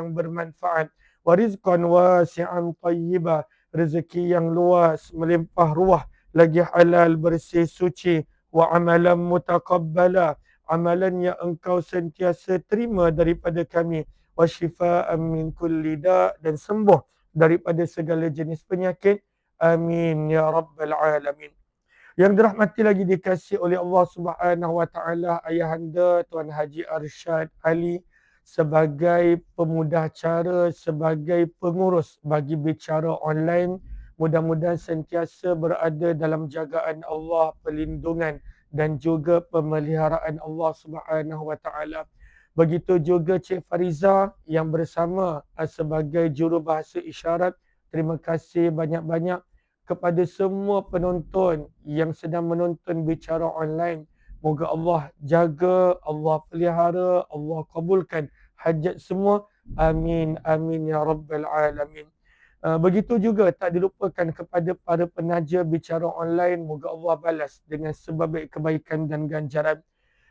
yang bermanfaat, wa rizqan wasi'an tayyiba, rezeki yang luas, melimpah ruah, lagi halal, bersih, suci, wa amalan mutaqabbala, amalan yang engkau sentiasa terima daripada kami, wa shifaan min kulli da', dan sembuh daripada segala jenis penyakit. Amin ya rabbal alamin. Yang dirahmati lagi dikasihi oleh Allah Subhanahu Wa Taala, ayahanda Tuan Haji Arshad Ali sebagai pemudah cara, sebagai pengurus bagi bicara online, mudah-mudahan sentiasa berada dalam jagaan Allah, perlindungan dan juga pemeliharaan Allah Subhanahu Wa Taala. Begitu juga Cik Fariza yang bersama sebagai jurubahasa isyarat. Terima kasih banyak-banyak kepada semua penonton yang sedang menonton bicara online. Moga Allah jaga, Allah pelihara, Allah kabulkan hajat semua. Amin, amin ya rabbal alamin. Begitu juga tak dilupakan kepada para penaja bicara online. Moga Allah balas dengan sebaik kebaikan dan ganjaran.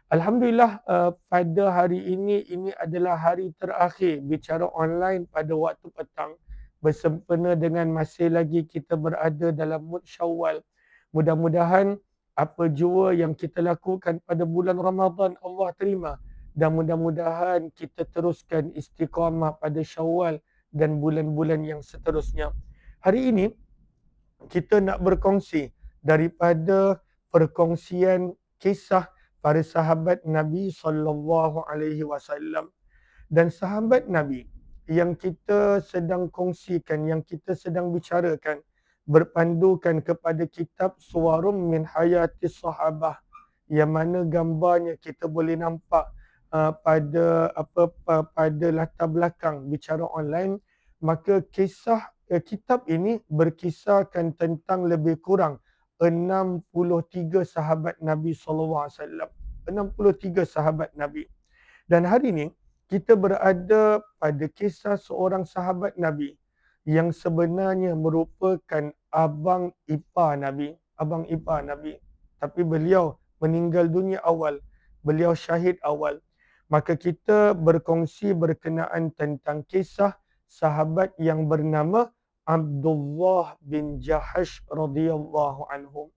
Alhamdulillah, pada hari ini adalah hari terakhir bicara online pada waktu petang. Bersempena dengan masih lagi kita berada dalam mood Syawal. Mudah-mudahan apa jua yang kita lakukan pada bulan Ramadan Allah terima, dan mudah-mudahan kita teruskan istiqamah pada Syawal dan bulan-bulan yang seterusnya. Hari ini kita nak berkongsi daripada perkongsian kisah para sahabat Nabi sallallahu alaihi wasallam. Dan sahabat Nabi yang kita sedang kongsikan, yang kita sedang bicarakan, berpandukan kepada kitab Suwarum min Hayatis Sahabah, yang mana gambarnya kita boleh nampak pada latar belakang bicara online. Maka kisah kitab ini berkisahkan tentang lebih kurang 63 sahabat Nabi sallallahu alaihi wasallam. 63 sahabat Nabi. Dan hari ini kita berada pada kisah seorang sahabat Nabi yang sebenarnya merupakan abang ipar Nabi. Abang ipar Nabi. Tapi beliau meninggal dunia awal. Beliau syahid awal. Maka kita berkongsi berkenaan tentang kisah sahabat yang bernama Abdullah bin Jahash radhiyallahu anhu.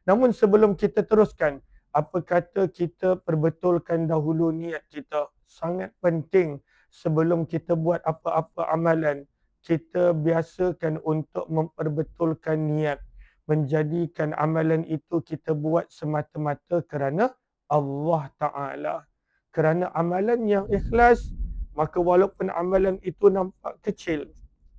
Namun sebelum kita teruskan, apa kata kita perbetulkan dahulu niat kita. Sangat penting sebelum kita buat apa-apa amalan, kita biasakan untuk memperbetulkan niat. Menjadikan amalan itu kita buat semata-mata kerana Allah Ta'ala. Kerana amalan yang ikhlas, maka walaupun amalan itu nampak kecil,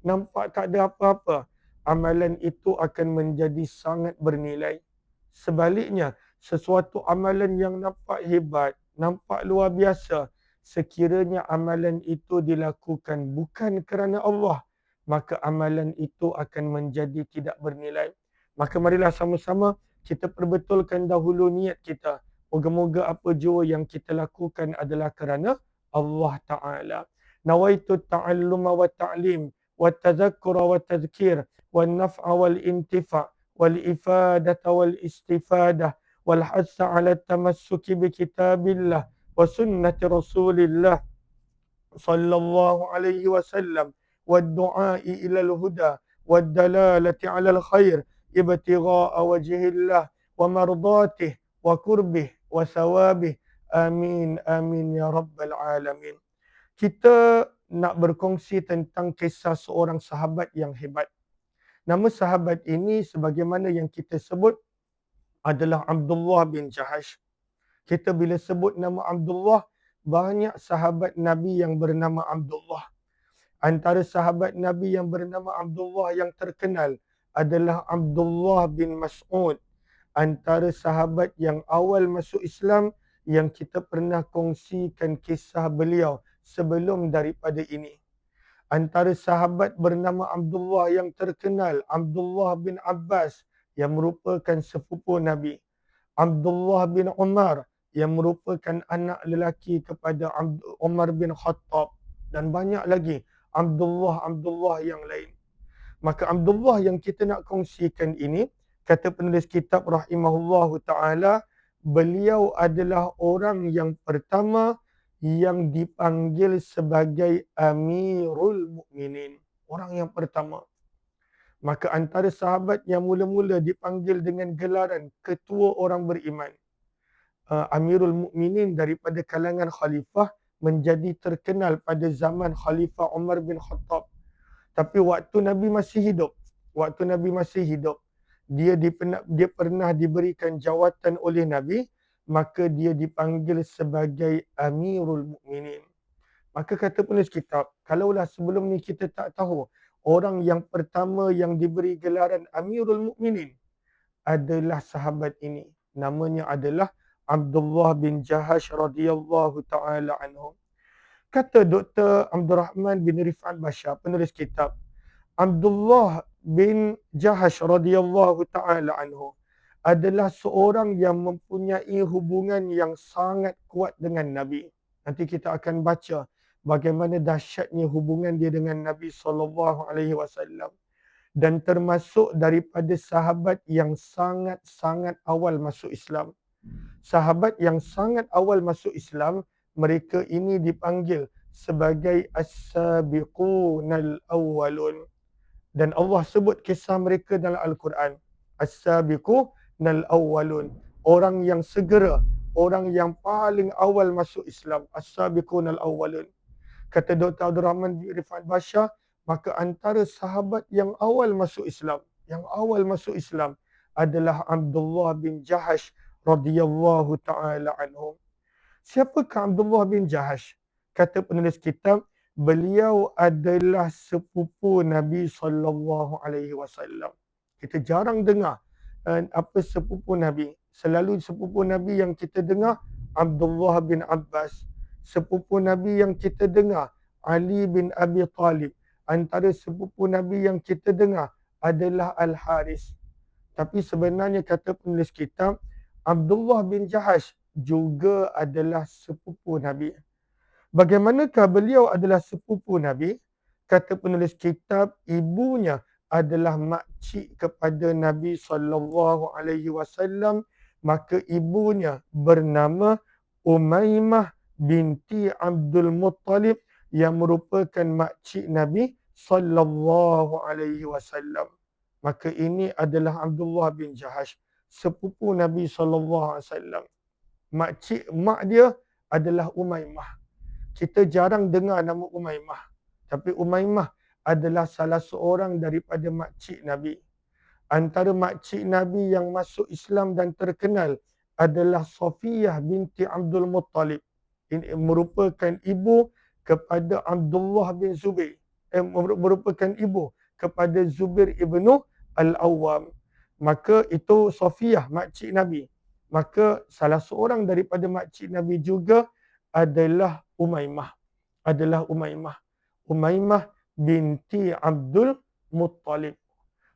nampak tak ada apa-apa, amalan itu akan menjadi sangat bernilai. Sebaliknya, sesuatu amalan yang nampak hebat, nampak luar biasa, sekiranya amalan itu dilakukan bukan kerana Allah, maka amalan itu akan menjadi tidak bernilai. Maka marilah sama-sama kita perbetulkan dahulu niat kita. Moga-moga apa jua yang kita lakukan adalah kerana Allah Ta'ala. Nawaitu ta'alluma wa ta'lim, wa tadhakkura wa tadhkir, wa naf'a wal intifa', wal ifadata wal istifadah, wal hassa ala tamassuki bi kitabillah wa sunnati rasulillah sallallahu alaihi wasallam, wa du'ai ila al-huda, wa dalalati ala al-khair, ibtigha'a wajhillah, wa mardatih, wa kurbih, wa thawabih. Amin, amin ya rabbal alamin. Kita nak berkongsi tentang kisah seorang sahabat yang hebat. Nama sahabat ini sebagaimana yang kita sebut adalah Abdullah bin Jahash. Kita bila sebut nama Abdullah, banyak sahabat Nabi yang bernama Abdullah. Antara sahabat Nabi yang bernama Abdullah yang terkenal adalah Abdullah bin Mas'ud. Antara sahabat yang awal masuk Islam yang kita pernah kongsikan kisah beliau sebelum daripada ini. Antara sahabat bernama Abdullah yang terkenal, Abdullah bin Abbas yang merupakan sepupu Nabi. Abdullah bin Umar yang merupakan anak lelaki kepada Umar bin Khattab. Dan banyak lagi Abdullah yang lain. Maka Abdullah yang kita nak kongsikan ini, kata penulis kitab rahimahullahu ta'ala, beliau adalah orang yang pertama yang dipanggil sebagai Amirul Mukminin. Orang yang pertama. Maka antara sahabat yang mula-mula dipanggil dengan gelaran ketua orang beriman, Amirul Mukminin daripada kalangan khalifah, menjadi terkenal pada zaman Khalifah Umar bin Khattab. Tapi waktu Nabi masih hidup, dia pernah diberikan jawatan oleh Nabi, maka dia dipanggil sebagai Amirul Mukminin. Maka kata penulis kitab, kalaulah sebelum ni kita tak tahu, orang yang pertama yang diberi gelaran Amirul Mukminin adalah sahabat ini. Namanya adalah Abdullah bin Jahash radhiyallahu taala anhu. Kata Dr. Abdul Rahman bin Rifat Bashar, penulis kitab, Abdullah bin Jahash radhiyallahu taala anhu adalah seorang yang mempunyai hubungan yang sangat kuat dengan Nabi. Nanti kita akan baca bagaimana dahsyatnya hubungan dia dengan Nabi sallallahu alaihi wasallam, dan termasuk daripada sahabat yang sangat-sangat awal masuk Islam. Sahabat yang sangat awal masuk Islam, mereka ini dipanggil sebagai as-sabiqunal awwalun. Dan Allah sebut kisah mereka dalam Al-Quran. As-sabiqunal awwalun. Orang yang segera, orang yang paling awal masuk Islam. As-sabiqunal awwalun. Kata Dr. Abdul Rahman bin Rifat Bashar, maka antara sahabat yang awal masuk Islam, adalah Abdullah bin Jahash radhiyallahu taala anhu. Siapakah Abdullah bin Jahash? Kata penulis kitab, beliau adalah sepupu Nabi sallallahu alaihi wasallam. Kita jarang dengar apa sepupu Nabi. Selalu sepupu Nabi yang kita dengar Abdullah bin Abbas. Sepupu Nabi yang kita dengar Ali bin Abi Talib. Antara sepupu Nabi yang kita dengar adalah Al-Haris. Tapi sebenarnya kata penulis kitab, Abdullah bin Jahash juga adalah sepupu Nabi. Bagaimanakah beliau adalah sepupu Nabi? Kata penulis kitab, ibunya adalah makcik kepada Nabi sallallahu alaihi wasallam, maka ibunya bernama Umaymah binti Abdul Muttalib yang merupakan makcik Nabi sallallahu alaihi wasallam. Maka ini adalah Abdullah bin Jahash, sepupu Nabi sallallahu alaihi wasallam. Mak dia adalah Umaymah. Kita jarang dengar nama Umaymah, tapi Umaymah adalah salah seorang daripada makcik Nabi. Antara makcik Nabi yang masuk Islam dan terkenal adalah Safiyah binti Abdul Muttalib. Ini merupakan ibu kepada Abdullah bin Zubair. Merupakan ibu kepada Zubair ibnu Al-Awwam. Maka itu Safiyah, makcik Nabi. Maka salah seorang daripada makcik Nabi juga adalah Umaymah. Umaymah binti Abdul Muttalib.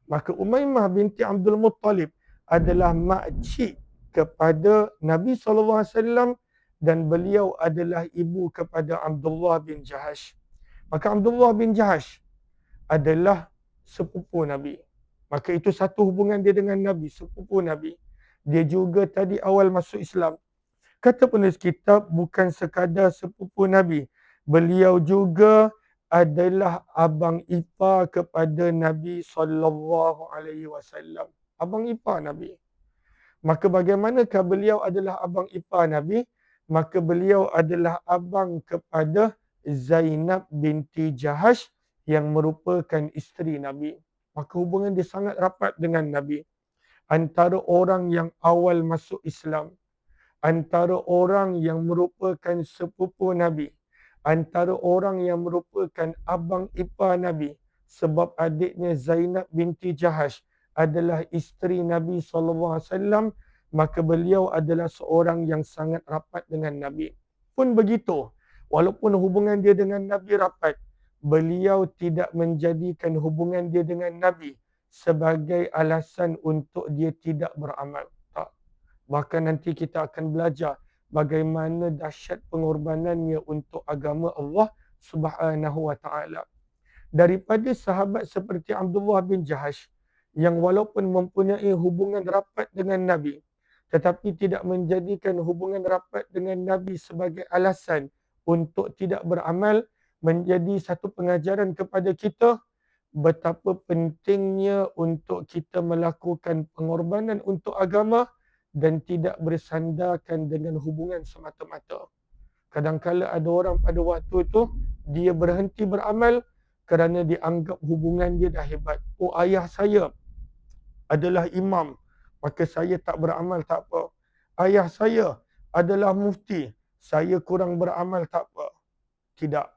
Maka Umaymah binti Abdul Muttalib adalah makcik kepada Nabi SAW dan beliau adalah ibu kepada Abdullah bin Jahash. Maka Abdullah bin Jahash adalah sepupu Nabi. Maka itu satu hubungan dia dengan Nabi, sepupu Nabi. Dia juga tadi awal masuk Islam. Kata penulis kitab, bukan sekadar sepupu Nabi, beliau juga adalah abang ipar kepada Nabi sallallahu alaihi wasallam. Abang ipar Nabi. Maka bagaimanakah beliau adalah abang ipar Nabi? Maka beliau adalah abang kepada Zainab binti Jahash yang merupakan isteri Nabi. Maka hubungan dia sangat rapat dengan Nabi. Antara orang yang awal masuk Islam, antara orang yang merupakan sepupu Nabi, antara orang yang merupakan abang ipar Nabi, sebab adiknya Zainab binti Jahash adalah isteri Nabi SAW, maka beliau adalah seorang yang sangat rapat dengan Nabi. Pun begitu, walaupun hubungan dia dengan Nabi rapat, beliau tidak menjadikan hubungan dia dengan Nabi sebagai alasan untuk dia tidak beramal. Tak. Bahkan nanti kita akan belajar bagaimana dahsyat pengorbanannya untuk agama Allah Subhanahu wa taala. Daripada sahabat seperti Abdullah bin Jahash yang walaupun mempunyai hubungan rapat dengan Nabi, tetapi tidak menjadikan hubungan rapat dengan Nabi sebagai alasan untuk tidak beramal menjadi satu pengajaran kepada kita betapa pentingnya untuk kita melakukan pengorbanan untuk agama dan tidak bersandarkan dengan hubungan semata-mata. Kadang-kala ada orang pada waktu itu dia berhenti beramal kerana dianggap hubungan dia dah hebat. Oh, ayah saya adalah imam, maka saya tak beramal tak apa. Ayah saya adalah mufti, saya kurang beramal tak apa. Tidak.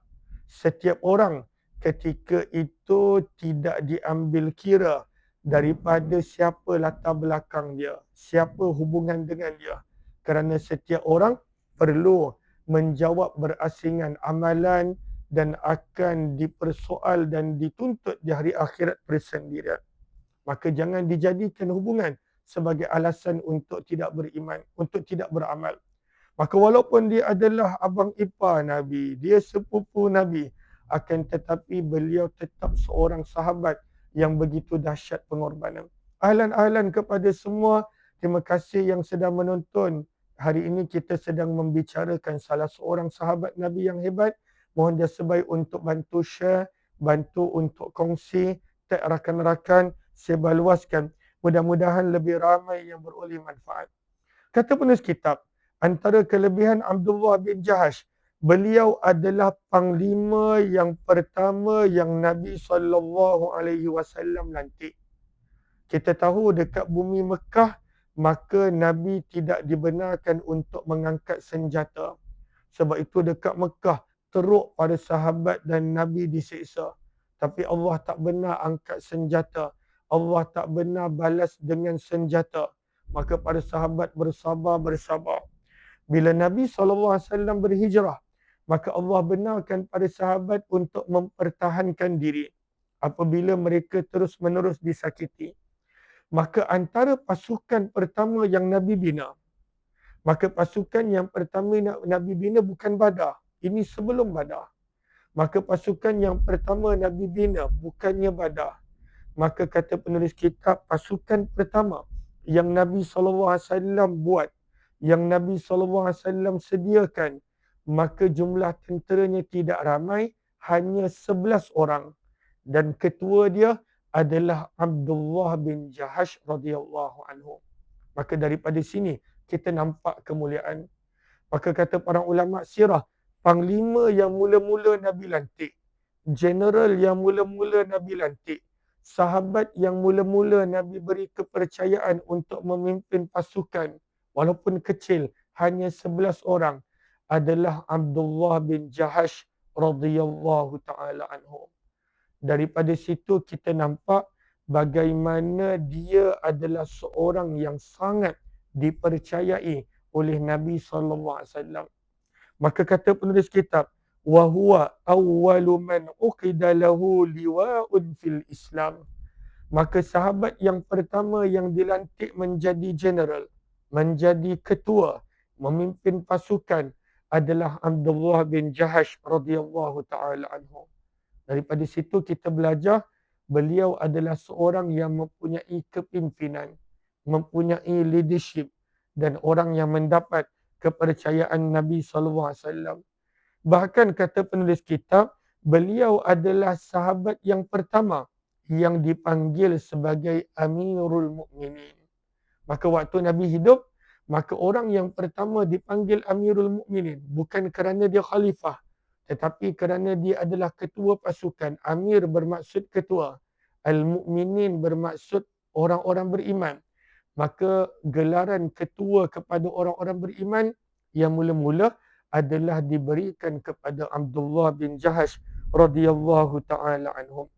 Setiap orang ketika itu tidak diambil kira daripada siapa latar belakang dia, siapa hubungan dengan dia. Kerana setiap orang perlu menjawab berasingan amalan dan akan dipersoal dan dituntut di hari akhirat persendirian. Maka jangan dijadikan hubungan sebagai alasan untuk tidak beriman, untuk tidak beramal. Maka walaupun dia adalah abang ipar Nabi, dia sepupu Nabi, akan tetapi beliau tetap seorang sahabat yang begitu dahsyat pengorbanan. Ahlan-ahlan kepada semua, terima kasih yang sedang menonton. Hari ini kita sedang membicarakan salah seorang sahabat Nabi yang hebat. Mohon jasa baik untuk bantu share, bantu untuk kongsi, tag rakan-rakan, sebarluaskan. Mudah-mudahan lebih ramai yang beroleh manfaat. Kata penulis kitab, antara kelebihan Abdullah bin Jahash, beliau adalah panglima yang pertama yang Nabi SAW lantik. Kita tahu dekat bumi Mekah, maka Nabi tidak dibenarkan untuk mengangkat senjata. Sebab itu dekat Mekah, teruk pada sahabat dan Nabi disiksa. Tapi Allah tak benar angkat senjata. Allah tak benar balas dengan senjata. Maka para sahabat bersabar. Bila Nabi SAW berhijrah, maka Allah benarkan para sahabat untuk mempertahankan diri apabila mereka terus-menerus disakiti. Maka antara pasukan pertama yang Nabi bina, maka pasukan yang pertama Nabi bina bukan Badar. Ini sebelum Badar. Maka pasukan yang pertama Nabi bina bukannya Badar. Maka kata penulis kitab, pasukan pertama yang Nabi SAW buat, yang Nabi SAW sediakan, maka jumlah tenteranya tidak ramai, hanya 11 orang. Dan ketua dia adalah Abdullah bin Jahash radhiyallahu anhu. Maka daripada sini kita nampak kemuliaan. Maka kata para ulama sirah, panglima yang mula-mula Nabi lantik, general yang mula-mula Nabi lantik, sahabat yang mula-mula Nabi beri kepercayaan untuk memimpin pasukan walaupun kecil, hanya 11 orang, adalah Abdullah bin Jahash radhiyallahu taala anhu. Daripada situ kita nampak bagaimana dia adalah seorang yang sangat dipercayai oleh Nabi SAW. Maka kata penulis kitab, wa huwa awwalu man uqida lahu liwa'un fil Islam. Maka sahabat yang pertama yang dilantik menjadi general, menjadi ketua, memimpin pasukan adalah Abdullah bin Jahash radhiyallahu taala anhu. Daripada situ kita belajar beliau adalah seorang yang mempunyai kepimpinan, mempunyai leadership dan orang yang mendapat kepercayaan Nabi SAW. Bahkan kata penulis kitab, beliau adalah sahabat yang pertama yang dipanggil sebagai Amirul Mukminin. Maka waktu Nabi hidup, maka orang yang pertama dipanggil Amirul Mukminin bukan kerana dia khalifah, tetapi kerana dia adalah ketua pasukan. Amir bermaksud ketua. Al-Mu'minin bermaksud orang-orang beriman. Maka gelaran ketua kepada orang-orang beriman yang mula-mula adalah diberikan kepada Abdullah bin Jahash radhiyallahu ta'ala anhum.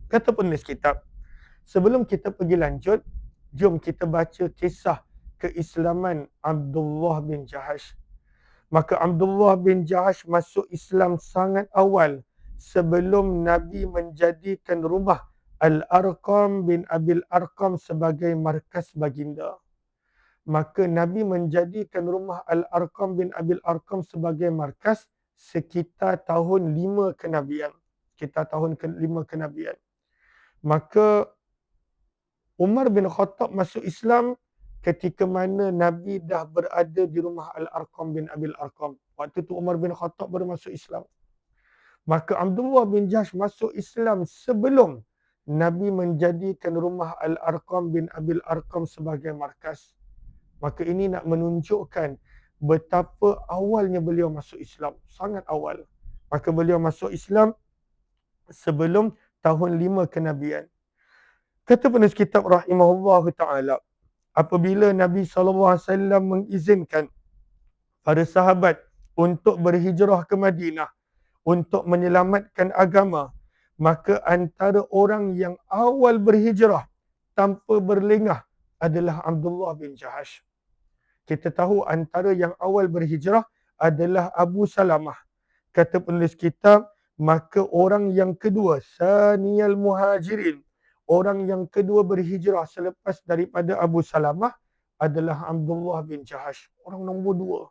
Kata penulis kitab, sebelum kita pergi lanjut, jom kita baca kisah keislaman Abdullah bin Jahash. Maka Abdullah bin Jahash masuk Islam sangat awal sebelum Nabi menjadikan rumah Al-Arqam bin Abil Arqam sebagai markas baginda. Maka Nabi menjadikan rumah Al-Arqam bin Abil Arqam sebagai markas sekitar tahun 5 kenabian. Sekitar tahun 5 kenabian. Maka Umar bin Khattab masuk Islam ketika mana Nabi dah berada di rumah Al-Arqam bin Abil Arqam. Waktu tu Umar bin Khattab baru masuk Islam. Maka Abdullah bin Jahsh masuk Islam sebelum Nabi menjadikan rumah Al-Arqam bin Abil Arqam sebagai markas. Maka ini nak menunjukkan betapa awalnya beliau masuk Islam. Sangat awal. Maka beliau masuk Islam sebelum tahun 5 kenabian. Kata penulis kitab rahimahullah ta'ala, apabila Nabi SAW mengizinkan para sahabat untuk berhijrah ke Madinah untuk menyelamatkan agama, maka antara orang yang awal berhijrah tanpa berlengah adalah Abdullah bin Jahash. Kita tahu antara yang awal berhijrah adalah Abu Salamah. Kata penulis kitab, maka orang yang kedua, Saniyal Muhajirin, orang yang kedua berhijrah selepas daripada Abu Salamah adalah Abdullah bin Jahash. Orang nombor dua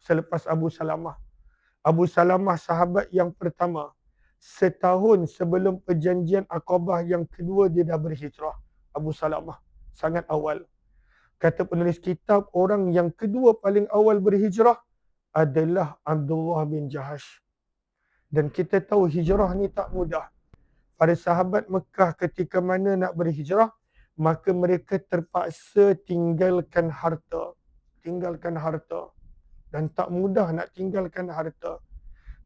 selepas Abu Salamah. Abu Salamah sahabat yang pertama. Setahun sebelum perjanjian Aqabah yang kedua dia dah berhijrah. Abu Salamah. Sangat awal. Kata penulis kitab, orang yang kedua paling awal berhijrah adalah Abdullah bin Jahash. Dan kita tahu hijrah ni tak mudah. Para sahabat Mekah ketika mana nak berhijrah, maka mereka terpaksa tinggalkan harta. Tinggalkan harta. Dan tak mudah nak tinggalkan harta.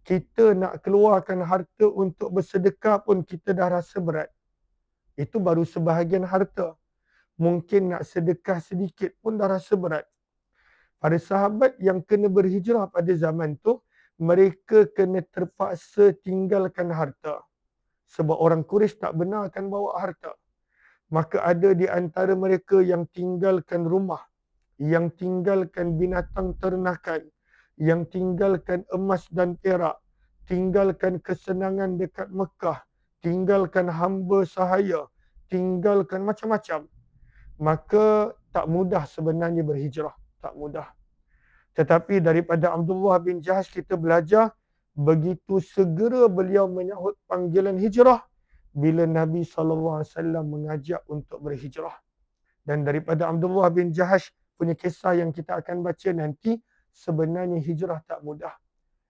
Kita nak keluarkan harta untuk bersedekah pun kita dah rasa berat. Itu baru sebahagian harta. Mungkin nak sedekah sedikit pun dah rasa berat. Para sahabat yang kena berhijrah pada zaman tu, mereka kena terpaksa tinggalkan harta. Sebab orang Quraisy tak benarkan bawa harta. Maka ada di antara mereka yang tinggalkan rumah, yang tinggalkan binatang ternakan, yang tinggalkan emas dan perak, tinggalkan kesenangan dekat Mekah, tinggalkan hamba sahaya, tinggalkan macam-macam. Maka tak mudah sebenarnya berhijrah. Tak mudah. Tetapi daripada Abdullah bin Jahash kita belajar, begitu segera beliau menyahut panggilan hijrah bila Nabi SAW mengajak untuk berhijrah. Dan daripada Abdullah bin Jahash punya kisah yang kita akan baca nanti, sebenarnya hijrah tak mudah.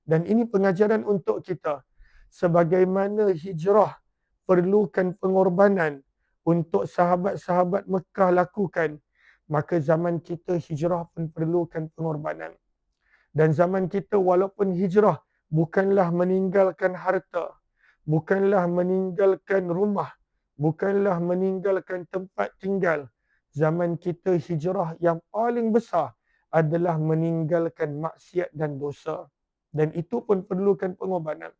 Dan ini pengajaran untuk kita. Sebagaimana hijrah perlukan pengorbanan untuk sahabat-sahabat Mekah lakukan, maka zaman kita hijrah pun perlukan pengorbanan. Dan zaman kita walaupun hijrah bukanlah meninggalkan harta, bukanlah meninggalkan rumah, bukanlah meninggalkan tempat tinggal. Zaman kita hijrah yang paling besar adalah meninggalkan maksiat dan dosa. Dan itu pun perlukan pengorbanan.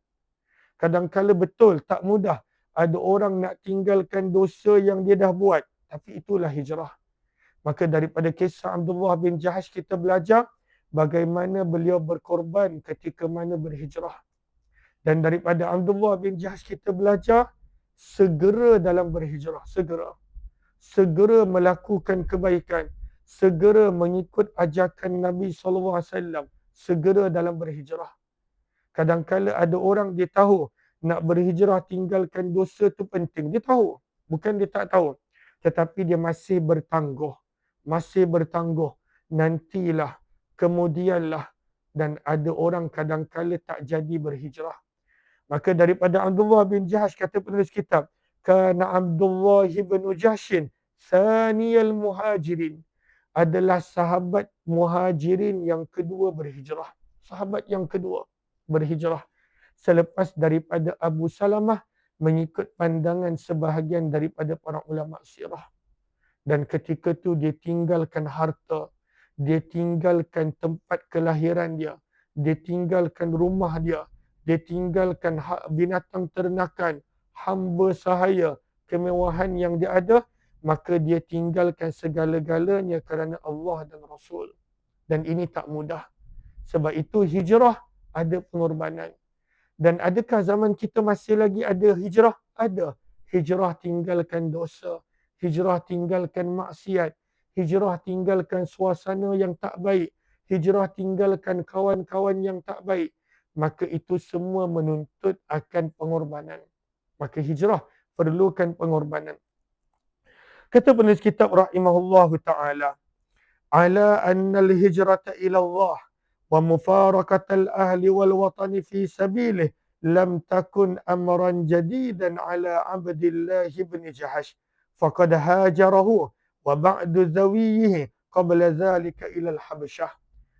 Kadang-kala betul, tak mudah. Ada orang nak tinggalkan dosa yang dia dah buat. Tapi itulah hijrah. Maka daripada kisah Abdullah bin Jahash kita belajar bagaimana beliau berkorban ketika mana berhijrah. Dan daripada Abdullah bin Jahash kita belajar segera dalam berhijrah. Segera melakukan kebaikan. Segera mengikut ajakan Nabi SAW. Segera dalam berhijrah. Kadang-kala ada orang dia tahu nak berhijrah tinggalkan dosa tu penting. Dia tahu. Bukan dia tak tahu. Tetapi dia masih bertangguh. Nantilah. Kemudianlah. Dan ada orang kadang-kala tak jadi berhijrah. Maka daripada Abdullah bin Jahash kata penulis kitab, Kana Abdullah bin Jahshin Saniyal Muhajirin, adalah sahabat muhajirin yang kedua berhijrah. Sahabat yang kedua berhijrah. Selepas daripada Abu Salamah mengikut pandangan sebahagian daripada para ulama sirah. Dan ketika tu dia tinggalkan harta, dia tinggalkan tempat kelahiran dia, dia tinggalkan rumah dia tinggalkan binatang ternakan, hamba sahaya, kemewahan yang dia ada, maka dia tinggalkan segala-galanya kerana Allah dan Rasul. Dan ini tak mudah. Sebab itu hijrah ada pengorbanan. Dan adakah zaman kita masih lagi ada hijrah? Ada. Hijrah tinggalkan dosa. Hijrah tinggalkan maksiat. Hijrah tinggalkan suasana yang tak baik. Hijrah tinggalkan kawan-kawan yang tak baik. Maka itu semua menuntut akan pengorbanan. Maka hijrah perlukan pengorbanan. Kata penulis kitab rahimahullah ta'ala, ala anna al-hijrata ila Allah wa mufaraqatal ahli wal watani fi sabilih lam takun amran jadidan ala Abdillah bin Jahash faqad hajarahu wa ba'du zawiyihi qabla dhalika ila al-Habsyah.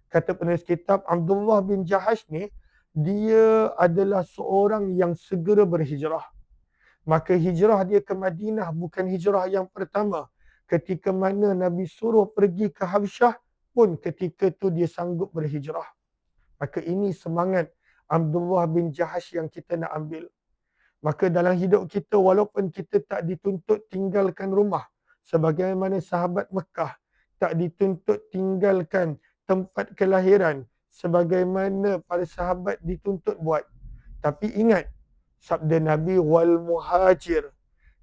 Kata penulis kitab, Abdullah bin Jahash ni dia adalah seorang yang segera berhijrah. Maka hijrah dia ke Madinah bukan hijrah yang pertama. Ketika mana Nabi suruh pergi ke Habsyah pun ketika tu dia sanggup berhijrah. Maka ini semangat Abdullah bin Jahash yang kita nak ambil. Maka dalam hidup kita walaupun kita tak dituntut tinggalkan rumah sebagaimana sahabat Mekah tak dituntut tinggalkan tempat kelahiran sebagaimana para sahabat dituntut buat. Tapi ingat sabda Nabi wal muhajir,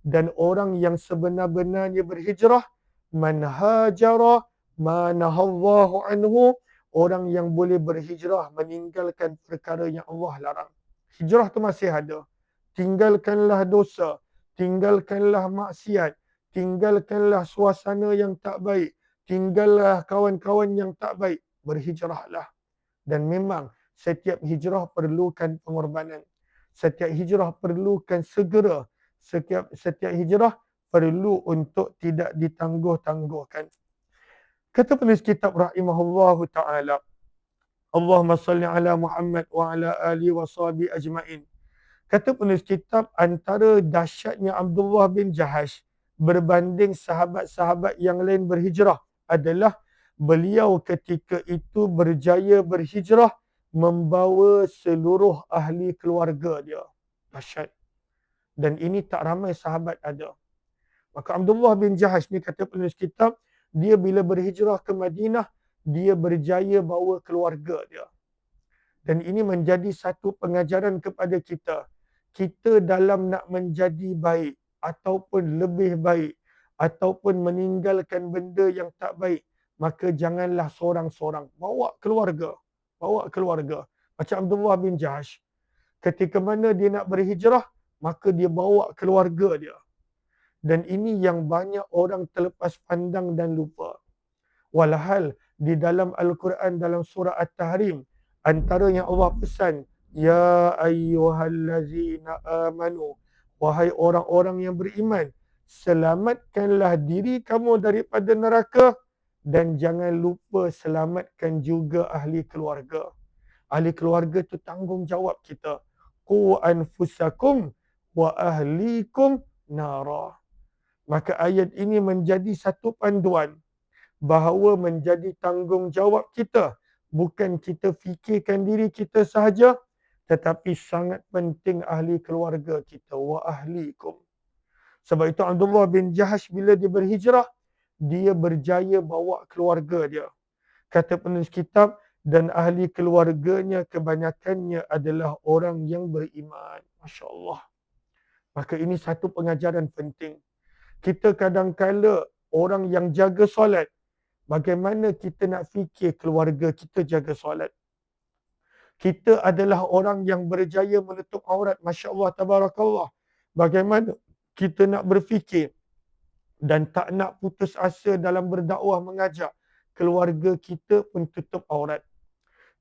dan orang yang sebenar-benarnya berhijrah, man hajara ma nahallahu anhu, orang yang boleh berhijrah meninggalkan perkara yang Allah larang. Hijrah tu masih ada. Tinggalkanlah dosa, tinggalkanlah maksiat, tinggalkanlah suasana yang tak baik, tinggallah kawan-kawan yang tak baik, berhijrahlah. Dan memang setiap hijrah perlukan pengorbanan. Setiap hijrah perlukan segera. Setiap hijrah perlu untuk tidak ditangguh-tangguhkan. Kata penulis kitab rahimahullahu ta'ala, Allahumma salli ala Muhammad wa ala ali wa sahbihi ajma'in. Kata penulis kitab, antara dahsyatnya Abdullah bin Jahash berbanding sahabat-sahabat yang lain berhijrah adalah beliau ketika itu berjaya berhijrah membawa seluruh ahli keluarga dia. Dahsyat. Dan ini tak ramai sahabat ada. Maka Abdullah bin Jahash ni kata penulis kitab, dia bila berhijrah ke Madinah, dia berjaya bawa keluarga dia. Dan ini menjadi satu pengajaran kepada kita. Kita dalam nak menjadi baik ataupun lebih baik ataupun meninggalkan benda yang tak baik, maka janganlah seorang-seorang. Bawa keluarga. Bawa keluarga. Macam Abdullah bin Jahash. Ketika mana dia nak berhijrah, maka dia bawa keluarga dia. Dan ini yang banyak orang terlepas pandang dan lupa. Walhal di dalam Al-Quran dalam surah At-Tahrim, antara yang Allah pesan, ya ayyuhallazina amanu, wahai orang-orang yang beriman, selamatkanlah diri kamu daripada neraka dan jangan lupa selamatkan juga ahli keluarga. Ahli keluarga tu tanggungjawab kita. Qu anfusakum wa ahlikum nara. Maka ayat ini menjadi satu panduan bahawa menjadi tanggungjawab kita. Bukan kita fikirkan diri kita sahaja, tetapi sangat penting ahli keluarga kita. Wa ahlikum. Sebab itu Abdullah bin Jahash bila dia berhijrah, dia berjaya bawa keluarga dia. Kata penulis kitab, dan ahli keluarganya kebanyakannya adalah orang yang beriman. Masya Allah. Maka ini satu pengajaran penting. Kita kadang-kala orang yang jaga solat, bagaimana kita nak fikir keluarga kita jaga solat? Kita adalah orang yang berjaya menutup aurat. Masya Allah, tabarakallah. Bagaimana kita nak berfikir dan tak nak putus asa dalam berdakwah mengajak, keluarga kita pun tutup aurat.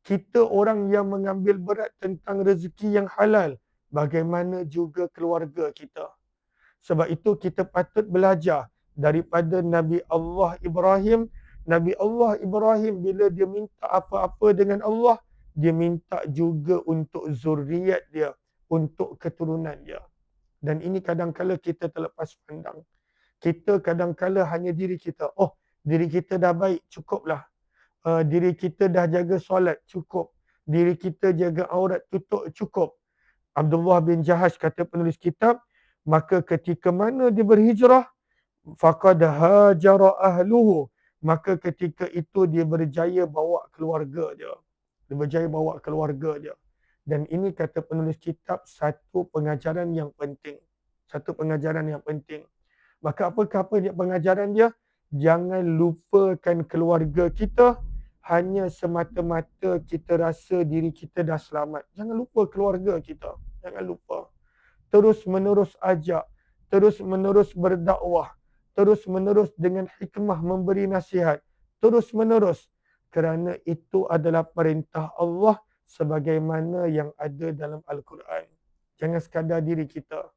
Kita orang yang mengambil berat tentang rezeki yang halal, bagaimana juga keluarga kita. Sebab itu kita patut belajar daripada Nabi Allah Ibrahim. Nabi Allah Ibrahim bila dia minta apa-apa dengan Allah, dia minta juga untuk zuriat dia, untuk keturunan dia. Dan ini kadang-kala kita terlepas pandang. Kita kadang-kala hanya diri kita. Oh, diri kita dah baik, cukuplah. Diri kita dah jaga solat, cukup. Diri kita jaga aurat, tutup, cukup. Abdullah bin Jahash kata penulis kitab, maka ketika mana dia berhijrah, faqad hajara ahluhu, maka ketika itu dia berjaya bawa keluarga dia. Dia berjaya bawa keluarga dia. Dan ini kata penulis kitab satu pengajaran yang penting. Satu pengajaran yang penting. Maka apakah pengajaran dia? Jangan lupakan keluarga kita hanya semata-mata kita rasa diri kita dah selamat. Jangan lupa keluarga kita. Jangan lupa. Terus menerus ajak, terus menerus berdakwah, terus menerus dengan hikmah memberi nasihat. terus menerus, kerana itu adalah perintah Allah sebagaimana yang ada dalam Al-Quran. Jangan sekadar diri kita,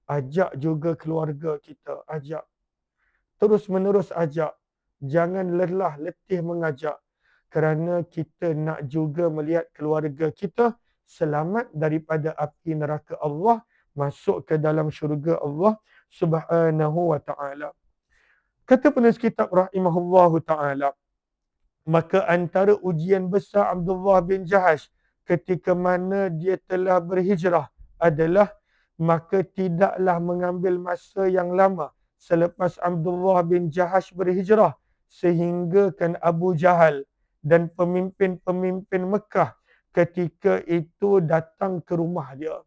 ajak juga keluarga kita, ajak. Terus menerus ajak. Jangan lelah letih mengajak. Kerana kita nak juga melihat keluarga kita selamat daripada api neraka Allah, masuk ke dalam syurga Allah Subhanahu wa ta'ala. Kata penulis kitab rahimahullahu ta'ala, maka antara ujian besar Abdullah bin Jahash ketika mana dia telah berhijrah adalah maka tidaklah mengambil masa yang lama selepas Abdullah bin Jahash berhijrah sehingga kan Abu Jahal dan pemimpin-pemimpin Mekah ketika itu datang ke rumah dia.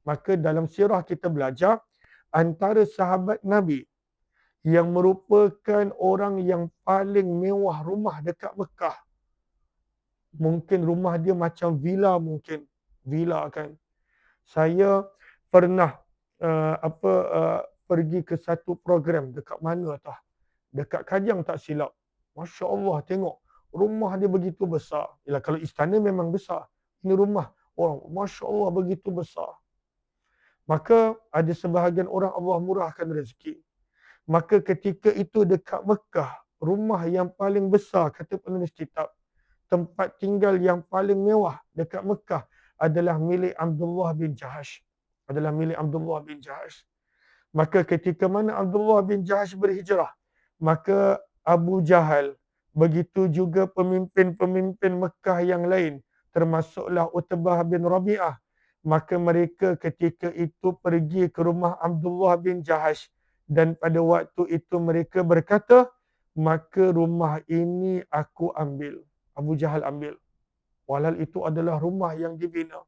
Maka dalam sirah kita belajar antara sahabat Nabi yang merupakan orang yang paling mewah rumah dekat Mekah. Mungkin rumah dia macam villa mungkin. Villa kan. Saya pernah pergi ke satu program dekat mana tah? Dekat Kajang tak silap. Masya Allah tengok. Rumah dia begitu besar. Yalah, kalau istana memang besar. Ini rumah orang. Masya Allah begitu besar. Maka ada sebahagian orang Allah murahkan rezeki. Maka ketika itu dekat Mekah, rumah yang paling besar, kata penulis kitab, tempat tinggal yang paling mewah dekat Mekah adalah milik Abdullah bin Jahash. Adalah milik Abdullah bin Jahash. Maka ketika mana Abdullah bin Jahash berhijrah, maka Abu Jahal, begitu juga pemimpin-pemimpin Mekah yang lain, termasuklah Utbah bin Rabi'ah, maka mereka ketika itu pergi ke rumah Abdullah bin Jahash. Dan pada waktu itu mereka berkata, maka rumah ini aku ambil. Abu Jahal ambil. Walhal itu adalah rumah yang dibina.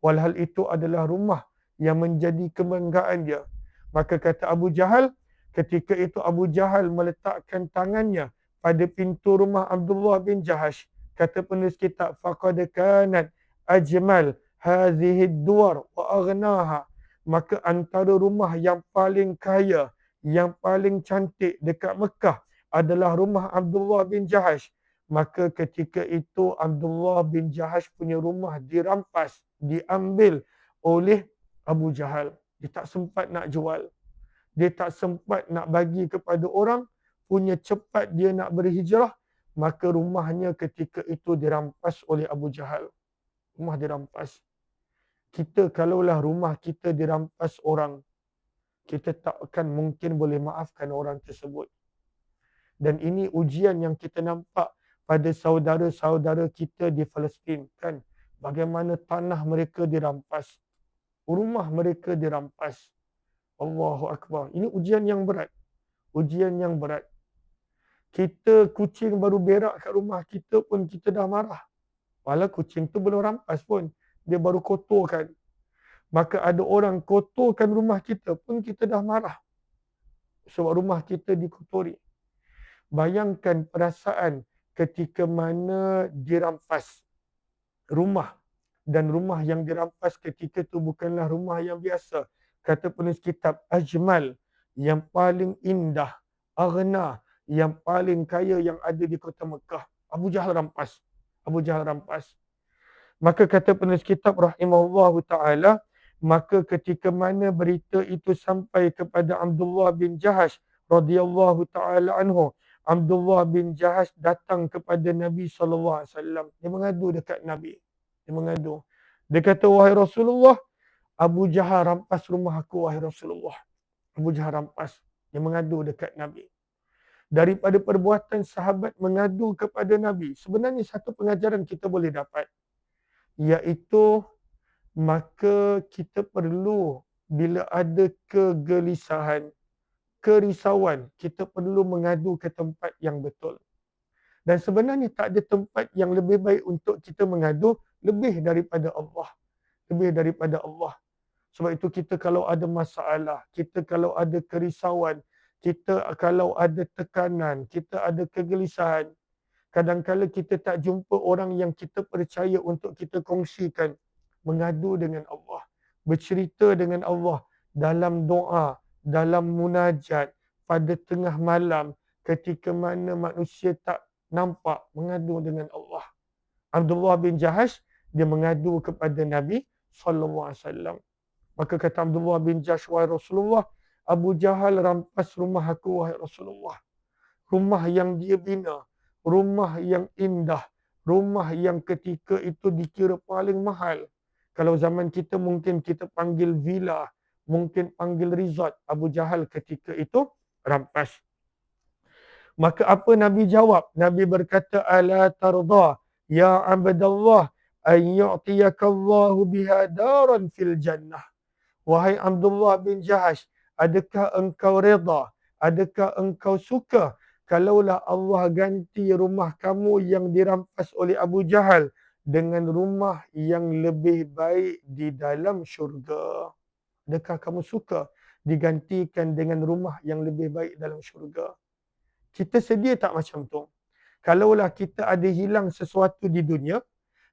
Walhal itu adalah rumah yang menjadi kebanggaan dia. Maka kata Abu Jahal, ketika itu Abu Jahal meletakkan tangannya pada pintu rumah Abdullah bin Jahash. Kata penulis kitab, faqad kanat ajmal hadhihi ad-duwar wa aghnaha. Maka antara rumah yang paling kaya, yang paling cantik dekat Mekah adalah rumah Abdullah bin Jahash. Maka ketika itu Abdullah bin Jahash punya rumah dirampas, diambil oleh Abu Jahal. Dia tak sempat nak jual. Dia tak sempat nak bagi kepada orang. Punya cepat dia nak berhijrah. Maka rumahnya ketika itu dirampas oleh Abu Jahal. Rumah dirampas. Kita kalaulah rumah kita dirampas orang, kita takkan mungkin boleh maafkan orang tersebut. Dan ini ujian yang kita nampak pada saudara-saudara kita di Palestin, kan? Bagaimana tanah mereka dirampas, rumah mereka dirampas. Allahu Akbar. Ini ujian yang berat. Ujian yang berat. Kita kucing baru berak kat rumah kita pun kita dah marah. Walau kucing tu belum rampas pun, dia baru kotorkan. Maka ada orang kotorkan rumah kita pun kita dah marah. Sebab rumah kita dikotori. Bayangkan perasaan ketika mana dirampas rumah. Dan rumah yang dirampas ketika itu bukanlah rumah yang biasa. Kata penulis kitab, ajmal, yang paling indah, aghna, yang paling kaya yang ada di kota Mekah. Abu Jahal rampas. Abu Jahal rampas. Maka kata penulis kitab rahimahullahu ta'ala, maka ketika mana berita itu sampai kepada Abdullah bin Jahash radhiyallahu ta'ala anhu, Abdullah bin Jahash datang kepada Nabi SAW. Dia mengadu dekat Nabi. Dia mengadu. Dia kata, wahai Rasulullah, Abu Jahal rampas rumah aku, wahai Rasulullah. Abu Jahal rampas. Dia mengadu dekat Nabi. Daripada perbuatan sahabat mengadu kepada Nabi, sebenarnya satu pengajaran kita boleh dapat, iaitu maka kita perlu bila ada kegelisahan, kerisauan, kita perlu mengadu ke tempat yang betul. Dan sebenarnya tak ada tempat yang lebih baik untuk kita mengadu lebih daripada Allah. Lebih daripada Allah. Sebab itu kita kalau ada masalah, kita kalau ada kerisauan, kita kalau ada tekanan, kita ada kegelisahan, kadang-kala kita tak jumpa orang yang kita percaya untuk kita kongsikan. Mengadu dengan Allah. Bercerita dengan Allah dalam doa, dalam munajat, pada tengah malam, ketika mana manusia tak nampak, mengadu dengan Allah. Abdullah bin Jahash, dia mengadu kepada Nabi SAW. Maka kata Abdullah bin Jahash, wahai Rasulullah, Abu Jahal rampas rumah aku, wahai Rasulullah. Rumah yang dia bina, rumah yang indah, rumah yang ketika itu dikira paling mahal. Kalau zaman kita mungkin kita panggil villa, mungkin panggil resort. Abu Jahal ketika itu rampas. Maka apa Nabi jawab? Nabi berkata, ala tarda ya Abdullah an yu'tiyakallahu biha daran fil jannah. Wahai Abdullah bin Jahash, adakah engkau reda? Adakah engkau suka kalaulah Allah ganti rumah kamu yang dirampas oleh Abu Jahal dengan rumah yang lebih baik di dalam syurga? Adakah kamu suka digantikan dengan rumah yang lebih baik dalam syurga? Kita sedia tak macam tu? Kalaulah kita ada hilang sesuatu di dunia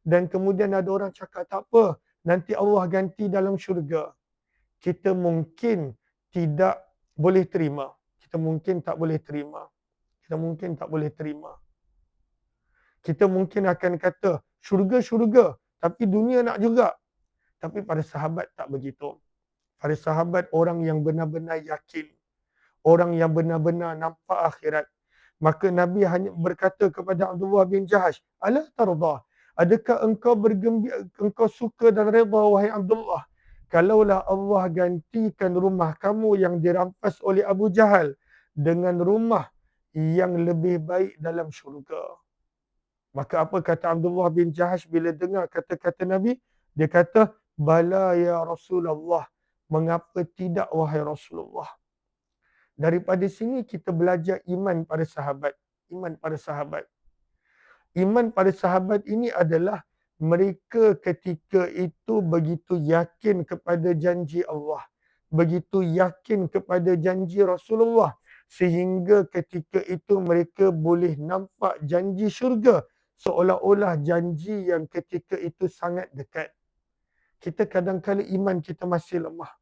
dan kemudian ada orang cakap, tak apa, nanti Allah ganti dalam syurga. Kita mungkin tidak boleh terima. Kita mungkin tak boleh terima. Kita mungkin tak boleh terima. Kita mungkin akan kata, syurga-syurga, tapi dunia nak juga. Tapi para sahabat tak begitu. Para sahabat orang yang benar-benar yakin. Orang yang benar-benar nampak akhirat. Maka Nabi hanya berkata kepada Abdullah bin Jahash, ala tarda, adakah engkau bergembira, engkau suka dan redha, wahai Abdullah, kalaulah Allah gantikan rumah kamu yang dirampas oleh Abu Jahal dengan rumah yang lebih baik dalam syurga. Maka apa kata Abdullah bin Jahash bila dengar kata-kata Nabi? Dia kata, bala ya Rasulullah, mengapa tidak wahai Rasulullah? Daripada sini kita belajar iman pada sahabat. Iman pada sahabat. Iman pada sahabat ini adalah mereka ketika itu begitu yakin kepada janji Allah. Begitu yakin kepada janji Rasulullah. Sehingga ketika itu mereka boleh nampak janji syurga. Seolah-olah janji yang ketika itu sangat dekat. Kita kadang-kadang iman kita masih lemah.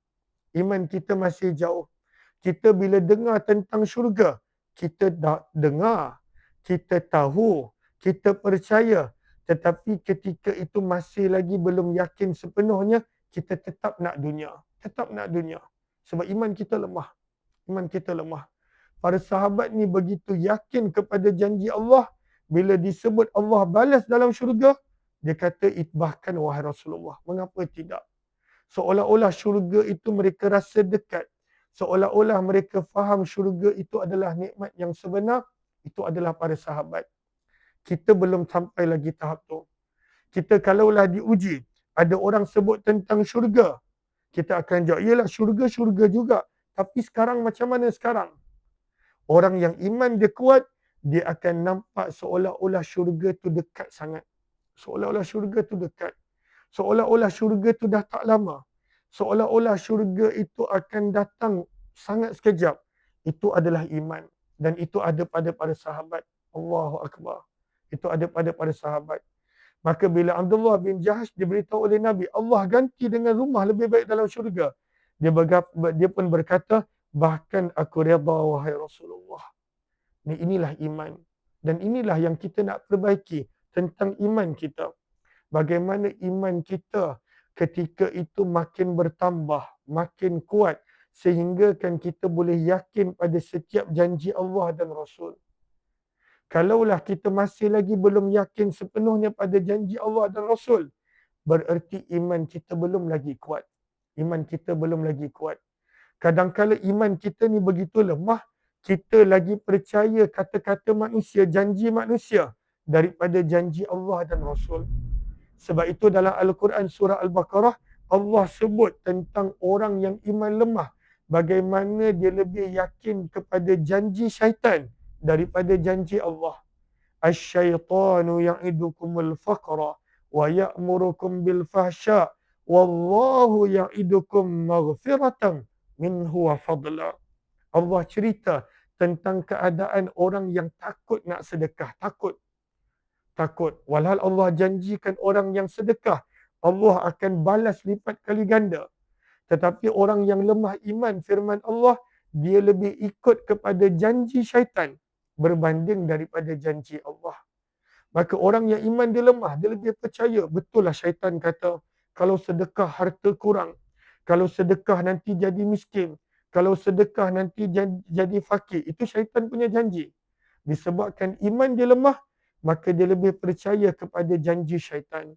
Iman kita masih jauh. Kita bila dengar tentang syurga, kita dah dengar, kita tahu, kita percaya. Tetapi ketika itu masih lagi belum yakin sepenuhnya, kita tetap nak dunia. Tetap nak dunia. Sebab iman kita lemah. Iman kita lemah. Para sahabat ni begitu yakin kepada janji Allah, bila disebut Allah balas dalam syurga, dia kata, bahkan wahai Rasulullah, mengapa tidak? Seolah-olah syurga itu mereka rasa dekat. Seolah-olah mereka faham syurga itu adalah nikmat yang sebenar. Itu adalah para sahabat. Kita belum sampai lagi tahap tu. Kita kalaulah diuji, ada orang sebut tentang syurga, kita akan jawab, yelah syurga-syurga juga. Tapi sekarang macam mana sekarang? Orang yang iman dia kuat, dia akan nampak seolah-olah syurga tu dekat sangat. Seolah-olah syurga tu dekat. Seolah-olah syurga tu dah tak lama. Seolah-olah syurga itu akan datang sangat sekejap. Itu adalah iman. Dan itu ada pada para sahabat. Allahu Akbar. Itu ada pada para sahabat. Maka bila Abdullah bin Jahash diberitahu oleh Nabi, Allah ganti dengan rumah lebih baik dalam syurga. Dia pun berkata, bahkan aku redha wahai Rasulullah. Inilah iman. Dan inilah yang kita nak perbaiki tentang iman kita. Bagaimana iman kita ketika itu makin bertambah, makin kuat, sehingga kan kita boleh yakin pada setiap janji Allah dan Rasul. Kalaulah kita masih lagi belum yakin sepenuhnya pada janji Allah dan Rasul, bererti iman kita belum lagi kuat. Iman kita belum lagi kuat. Kadang-kadang iman kita ni begitu lemah, kita lagi percaya kata-kata manusia, janji manusia daripada janji Allah dan Rasul. Sebab itu dalam Al-Quran surah Al-Baqarah, Allah sebut tentang orang yang iman lemah. Bagaimana dia lebih yakin kepada janji syaitan daripada janji Allah. Asy-syaitanu ya'idukumul faqra wa ya'murukum bil fahsya wallahu ya'idukum maghfiratan minhu wa fadla. Allah cerita tentang keadaan orang yang takut nak sedekah. Takut. Walhal Allah janjikan orang yang sedekah, Allah akan balas lipat kali ganda. Tetapi orang yang lemah iman, firman Allah, dia lebih ikut kepada janji syaitan berbanding daripada janji Allah. Maka orang yang iman dia lemah, dia lebih percaya. Betul lah syaitan kata, kalau sedekah harta kurang, kalau sedekah nanti jadi miskin, kalau sedekah nanti jadi fakir. Itu syaitan punya janji. Disebabkan iman dia lemah, maka dia lebih percaya kepada janji syaitan.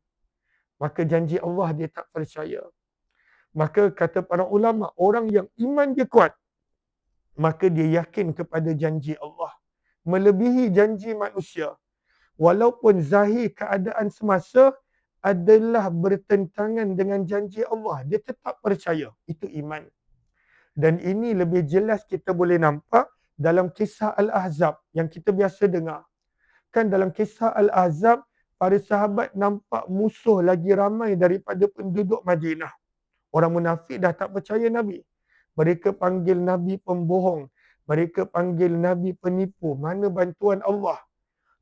Maka janji Allah dia tak percaya. Maka kata para ulama, orang yang iman dia kuat, maka dia yakin kepada janji Allah. Melebihi janji manusia. Walaupun zahir keadaan semasa adalah bertentangan dengan janji Allah, dia tetap percaya. Itu iman. Dan ini lebih jelas kita boleh nampak dalam kisah Al-Ahzab yang kita biasa dengar. Kan dalam kisah Al-Ahzab, para sahabat nampak musuh lagi ramai daripada penduduk Madinah. Orang munafik dah tak percaya Nabi. Mereka panggil Nabi pembohong. Mereka panggil Nabi penipu. Mana bantuan Allah?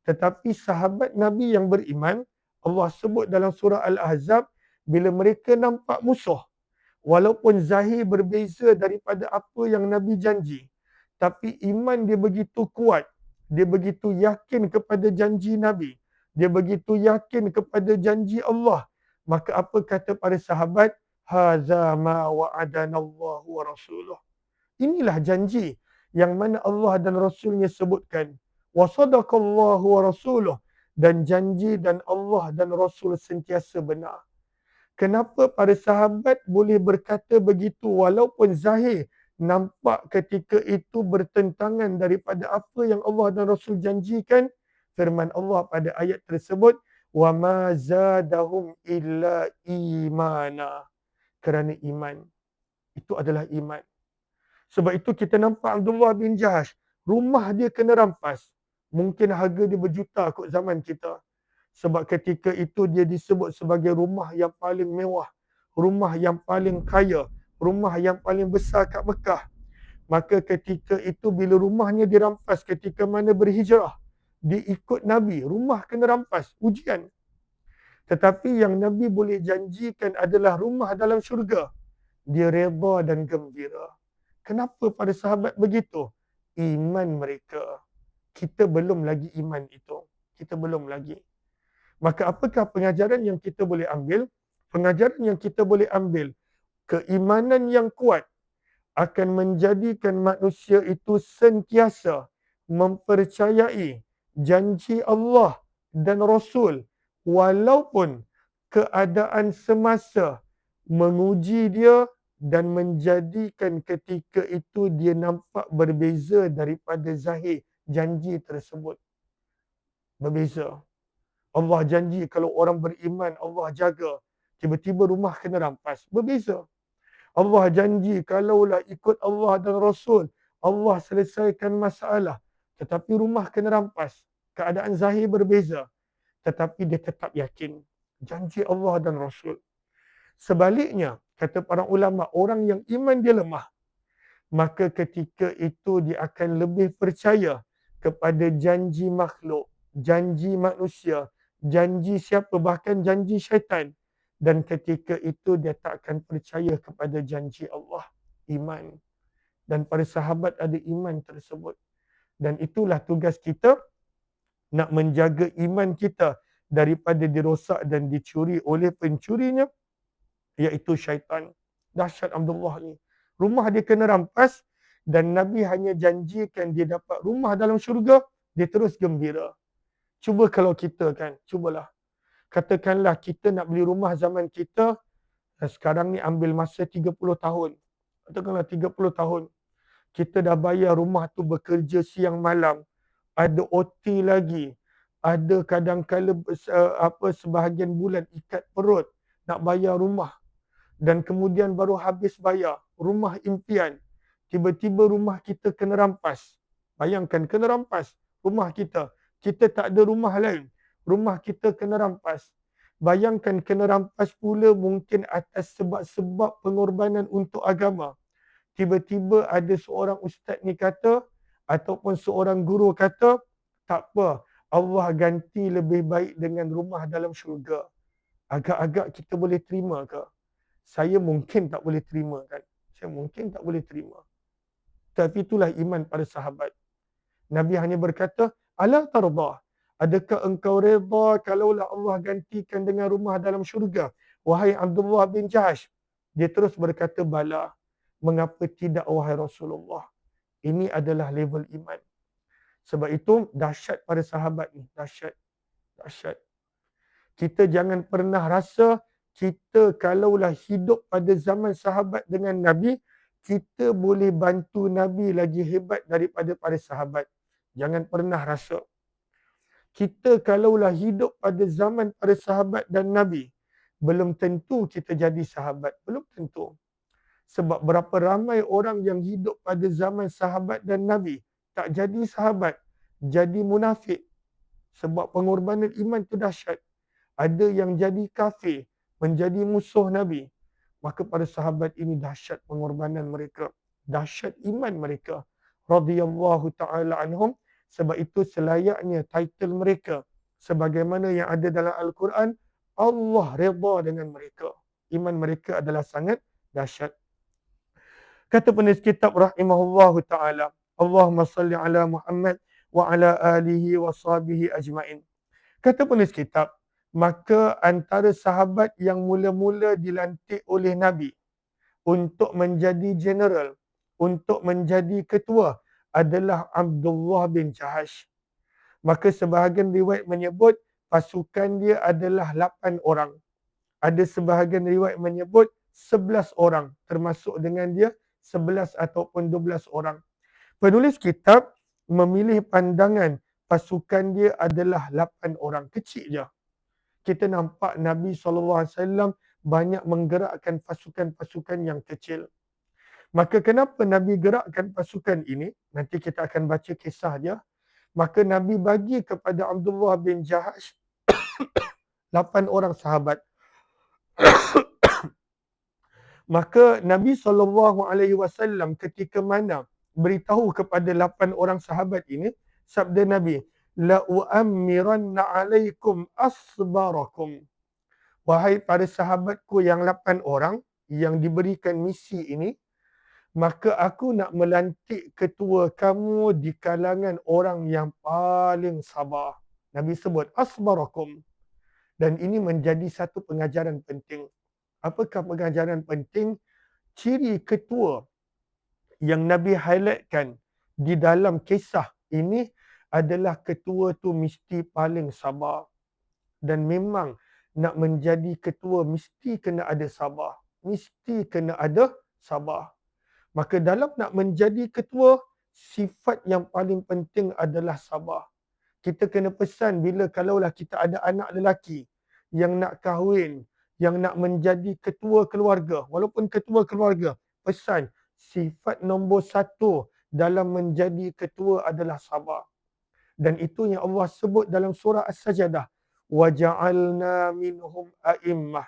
Tetapi sahabat Nabi yang beriman, Allah sebut dalam surah Al-Ahzab, bila mereka nampak musuh, walaupun zahir berbeza daripada apa yang Nabi janji, tapi iman dia begitu kuat, dia begitu yakin kepada janji Nabi, dia begitu yakin kepada janji Allah. Maka apa kata para sahabat? Hadza ma wa'adana Allah wa rasuluh. Inilah janji yang mana Allah dan Rasulnya sebutkan. Wa sadaqallahu wa rasuluh. Dan janji dan Allah dan Rasul sentiasa benar. Kenapa para sahabat boleh berkata begitu walaupun zahir nampak ketika itu bertentangan daripada apa yang Allah dan Rasul janjikan? Firman Allah pada ayat tersebut, wa ma zadahum illa imana. Kerana iman. Itu adalah iman. Sebab itu kita nampak Abdullah bin Jahash, rumah dia kena rampas. Mungkin harga dia berjuta kot zaman kita. Sebab ketika itu dia disebut sebagai rumah yang paling mewah, rumah yang paling kaya, rumah yang paling besar kat Mekah. Maka ketika itu bila rumahnya dirampas ketika mana berhijrah, dia ikut Nabi, rumah kena rampas, ujian. Tetapi yang Nabi boleh janjikan adalah rumah dalam syurga. Dia reda dan gembira. Kenapa para sahabat begitu? Iman mereka. Kita belum lagi iman itu. Kita belum lagi. Maka apakah pengajaran yang kita boleh ambil? Pengajaran yang kita boleh ambil, keimanan yang kuat akan menjadikan manusia itu sentiasa mempercayai janji Allah dan Rasul walaupun keadaan semasa menguji dia dan menjadikan ketika itu dia nampak berbeza daripada zahir janji tersebut. Berbeza. Allah janji kalau orang beriman Allah jaga. Tiba-tiba rumah kena rampas. Berbeza. Allah janji kalaulah ikut Allah dan Rasul, Allah selesaikan masalah. Tetapi rumah kena rampas. Keadaan zahir berbeza. Tetapi dia tetap yakin. Janji Allah dan Rasul. Sebaliknya, kata para ulama, orang yang iman dia lemah, maka ketika itu dia akan lebih percaya kepada janji makhluk, janji manusia, janji siapa, bahkan janji syaitan. Dan ketika itu dia tak akan percaya kepada janji Allah. Iman. Dan para sahabat ada iman tersebut. Dan itulah tugas kita, nak menjaga iman kita daripada dirosak dan dicuri oleh pencurinya, iaitu syaitan. Dahsyat Abdullah ni. Rumah dia kena rampas dan Nabi hanya janjikan dia dapat rumah dalam syurga, dia terus gembira. Cuba kalau kita kan, cubalah. Katakanlah kita nak beli rumah zaman kita, sekarang ni ambil masa 30 tahun. Katakanlah 30 tahun. Kita dah bayar rumah tu bekerja siang malam. Ada OT lagi. Ada kadang-kala sebahagian bulan ikat perut nak bayar rumah. Dan kemudian baru habis bayar rumah impian. Tiba-tiba rumah kita kena rampas. Bayangkan kena rampas rumah kita. Kita tak ada rumah lain. Rumah kita kena rampas. Bayangkan kena rampas pula mungkin atas sebab-sebab pengorbanan untuk agama. Tiba-tiba ada seorang ustaz ni kata, ataupun seorang guru kata, tak apa, Allah ganti lebih baik dengan rumah dalam syurga. Agak-agak kita boleh terima ke? Saya mungkin tak boleh terima kan. Saya mungkin tak boleh terima. Tapi itulah iman para sahabat. Nabi hanya berkata, ala tardah. Adakah engkau reda kalaulah Allah gantikan dengan rumah dalam syurga? Wahai Abdullah bin Jahash. Dia terus berkata, bala. Mengapa tidak wahai Rasulullah? Ini adalah level iman. Sebab itu dahsyat pada sahabat ni. Dahsyat. Dahsyat. Kita jangan pernah rasa kita kalaulah hidup pada zaman sahabat dengan Nabi, kita boleh bantu Nabi lagi hebat daripada para sahabat. Jangan pernah rasa. Kita kalaulah hidup pada zaman para sahabat dan Nabi, belum tentu kita jadi sahabat. Belum tentu. Sebab berapa ramai orang yang hidup pada zaman sahabat dan Nabi, tak jadi sahabat, jadi munafik. Sebab pengorbanan iman itu dahsyat. Ada yang jadi kafir, menjadi musuh Nabi. Maka para sahabat ini dahsyat pengorbanan mereka. Dahsyat iman mereka. Radhiyallahu ta'ala anhum. Sebab itu selayaknya title mereka. Sebagaimana yang ada dalam Al-Quran, Allah redha dengan mereka. Iman mereka adalah sangat dahsyat. Kata penulis kitab rahimahullahu ta'ala, Allahumma salli ala Muhammad wa ala alihi wa sahbihi ajma'in. Kata penulis kitab, maka antara sahabat yang mula-mula dilantik oleh Nabi untuk menjadi general, untuk menjadi ketua adalah Abdullah bin Jahash. Maka sebahagian riwayat menyebut pasukan dia adalah 8 orang. Ada sebahagian riwayat menyebut 11 orang, termasuk dengan dia 11 ataupun 12 orang. Penulis kitab memilih pandangan pasukan dia adalah 8 orang. Kecil je. Kita nampak Nabi SAW banyak menggerakkan pasukan-pasukan yang kecil. Maka kenapa Nabi gerakkan pasukan ini? Nanti kita akan baca kisah dia. Maka Nabi bagi kepada Abdullah bin Jahash 8 orang sahabat. Maka Nabi SAW ketika mana beritahu kepada 8 orang sahabat ini, sabda Nabi, la uammiranna alaikum asbarakum. Wahai para sahabatku yang 8 orang yang diberikan misi ini, maka aku nak melantik ketua kamu di kalangan orang yang paling sabar. Nabi sebut asbarakum. Dan ini menjadi satu pengajaran penting. Apakah pengajaran penting? Ciri ketua yang Nabi highlightkan di dalam kisah ini adalah ketua tu mesti paling sabar. Dan memang nak menjadi ketua mesti kena ada sabar. Mesti kena ada sabar. Maka dalam nak menjadi ketua, sifat yang paling penting adalah sabar. Kita kena pesan bila kalaulah kita ada anak lelaki yang nak kahwin, yang nak menjadi ketua keluarga, walaupun ketua keluarga, pesan sifat nombor 1 dalam menjadi ketua adalah sabar. Dan itu yang Allah sebut dalam surah As-Sajadah. وَجَعَلْنَا مِنْهُمْ أَئِمَّةً.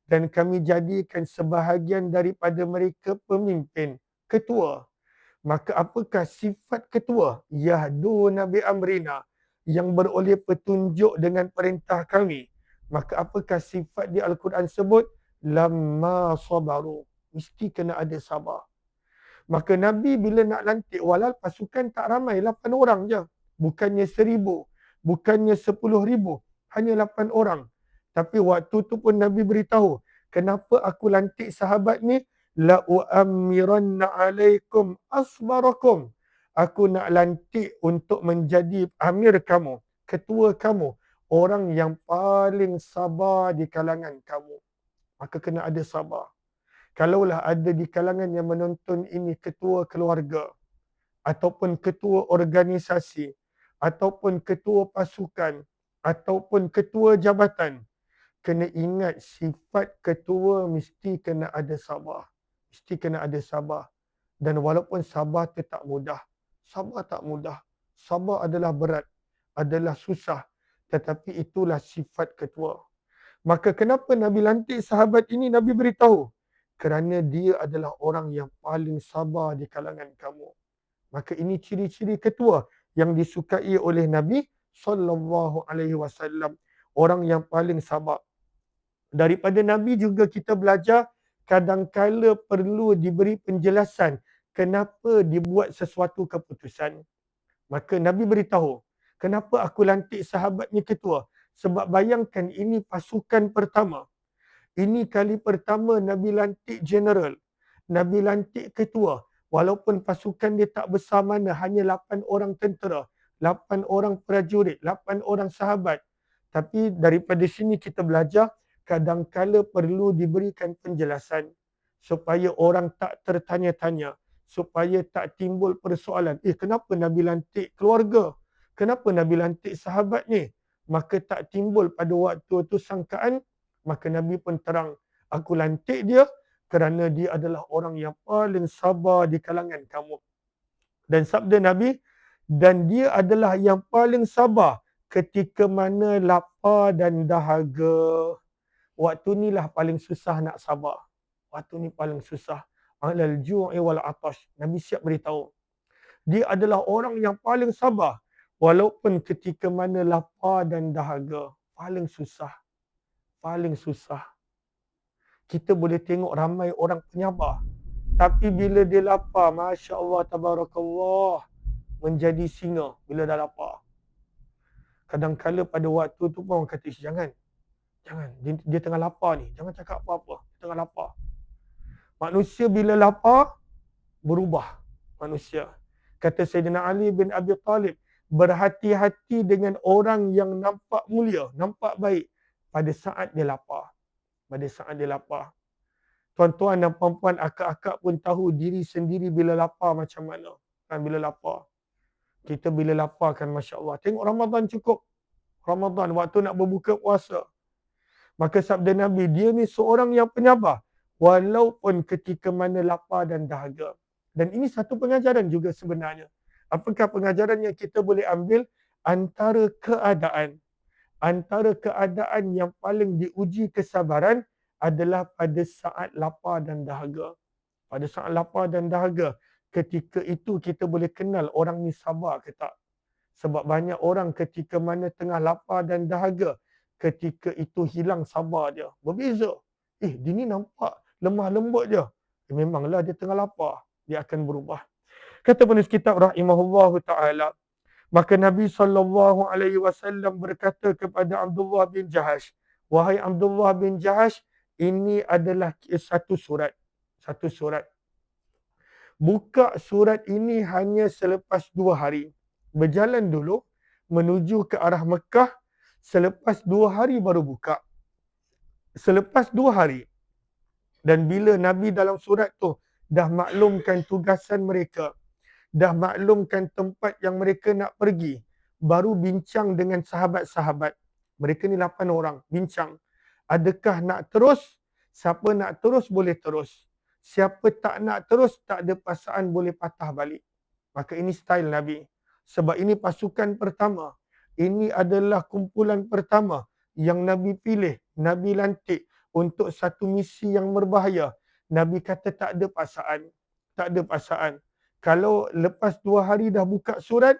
Dan kami jadikan sebahagian daripada mereka pemimpin, ketua. Maka apakah sifat ketua? Yahduna bi amrina, yang beroleh petunjuk dengan perintah kami. Maka apakah sifat di Al-Quran sebut? Lamma sabaru. Mesti kena ada sabar. Maka Nabi bila nak lantik, walau pasukan tak ramai, 8 orang je. Bukannya 1000, bukannya 10,000, hanya 8 orang. Tapi waktu tu pun Nabi beritahu, kenapa aku lantik sahabat ni? La uammiranna alaikum asbarakum. Aku nak lantik untuk menjadi amir kamu, ketua kamu, orang yang paling sabar di kalangan kamu. Maka kena ada sabar. Kalaulah ada di kalangan yang menonton ini ketua keluarga, ataupun ketua organisasi, ataupun ketua pasukan, ataupun ketua jabatan, kena ingat sifat ketua mesti kena ada sabar. Mesti kena ada sabar. Dan walaupun sabar itu tak mudah. Sabar tak mudah. Sabar adalah berat. Adalah susah. Tetapi itulah sifat ketua. Maka kenapa Nabi lantik sahabat ini? Nabi beritahu. Kerana dia adalah orang yang paling sabar di kalangan kamu. Maka ini ciri-ciri ketua yang disukai oleh Nabi SAW. Orang yang paling sabar. Daripada Nabi juga kita belajar kadangkala perlu diberi penjelasan kenapa dibuat sesuatu keputusan. Maka Nabi beritahu, kenapa aku lantik sahabatnya ketua? Sebab bayangkan ini pasukan pertama. Ini kali pertama Nabi lantik general. Nabi lantik ketua. Walaupun pasukan dia tak besar mana, hanya 8 orang tentera, 8 orang prajurit, 8 orang sahabat. Tapi daripada sini kita belajar, kadangkala perlu diberikan penjelasan supaya orang tak tertanya-tanya, supaya tak timbul persoalan. Kenapa Nabi lantik keluarga? Kenapa Nabi lantik sahabat ni? Maka tak timbul pada waktu itu sangkaan. Maka Nabi pun terang, aku lantik dia kerana dia adalah orang yang paling sabar di kalangan kamu. Dan sabda Nabi, dan dia adalah yang paling sabar ketika mana lapar dan dahaga. Waktu inilah paling susah nak sabar. Waktu ni paling susah. Alal ju'i wal atash. Nabi siap beritahu. Dia adalah orang yang paling sabar. Walaupun ketika mana lapar dan dahaga. Paling susah. Paling susah. Kita boleh tengok ramai orang penyabar. Tapi bila dia lapar, Masya Allah, Tabarakallah, menjadi singa bila dah lapar. Kadang-kala pada waktu tu pun orang kata, jangan. Dia tengah lapar ni. Jangan cakap apa-apa. Dia tengah lapar. Manusia bila lapar, berubah manusia. Kata Sayyidina Ali bin Abi Talib, berhati-hati dengan orang yang nampak mulia, nampak baik pada saat dia lapar. Pada saat dia lapar. Tuan-tuan dan puan-puan, akak-akak pun tahu diri sendiri bila lapar macam mana. Kan bila lapar. Kita bila lapar kan Masya Allah. Tengok Ramadan cukup. Ramadan, waktu nak berbuka puasa. Maka sabda Nabi, dia ni seorang yang penyabar. Walaupun ketika mana lapar dan dahaga. Dan ini satu pengajaran juga sebenarnya. Apakah pengajaran yang kita boleh ambil? Antara keadaan yang paling diuji kesabaran adalah pada saat lapar dan dahaga. Pada saat lapar dan dahaga, ketika itu kita boleh kenal orang ni sabar ke tak. Sebab banyak orang ketika mana tengah lapar dan dahaga, ketika itu hilang sabar dia. Berbeza. Dia ni nampak lemah lembut je. Memanglah dia tengah lapar. Dia akan berubah. Kata penulis kitab rahimahullahu ta'ala, maka Nabi SAW berkata kepada Abdullah bin Jahash, wahai Abdullah bin Jahash, ini adalah satu surat. Satu surat. Buka surat ini hanya selepas 2 hari. Berjalan dulu menuju ke arah Mekah. Selepas 2 hari baru buka. Selepas 2 hari. Dan bila Nabi dalam surat tu dah maklumkan tugasan mereka, dah maklumkan tempat yang mereka nak pergi, baru bincang dengan sahabat-sahabat. Mereka ni 8 orang, bincang. Adakah nak terus? Siapa nak terus boleh terus. Siapa tak nak terus, tak ada paksaan boleh patah balik. Maka ini style Nabi. Sebab ini pasukan pertama. Ini adalah kumpulan pertama yang Nabi pilih, Nabi lantik untuk satu misi yang berbahaya. Nabi kata tak ada paksaan. Tak ada paksaan. Kalau lepas 2 hari dah buka surat,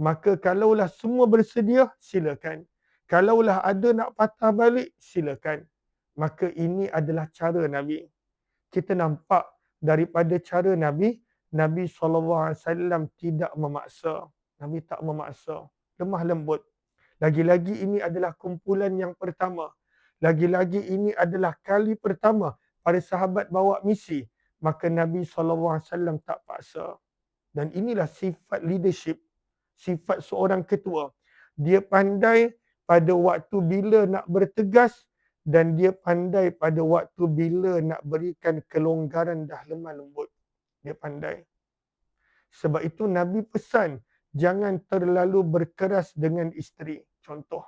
maka kalaulah semua bersedia, silakan. Kalaulah ada nak patah balik, silakan. Maka ini adalah cara Nabi. Kita nampak daripada cara Nabi, Nabi SAW tidak memaksa. Nabi tak memaksa. Lemah lembut. Lagi-lagi ini adalah kumpulan yang pertama. Lagi-lagi ini adalah kali pertama para sahabat bawa misi. Maka Nabi SAW tak paksa. Dan inilah sifat leadership. Sifat seorang ketua. Dia pandai pada waktu bila nak bertegas dan dia pandai pada waktu bila nak berikan kelonggaran dah lemah lembut. Dia pandai. Sebab itu Nabi pesan, jangan terlalu berkeras dengan isteri. Contoh,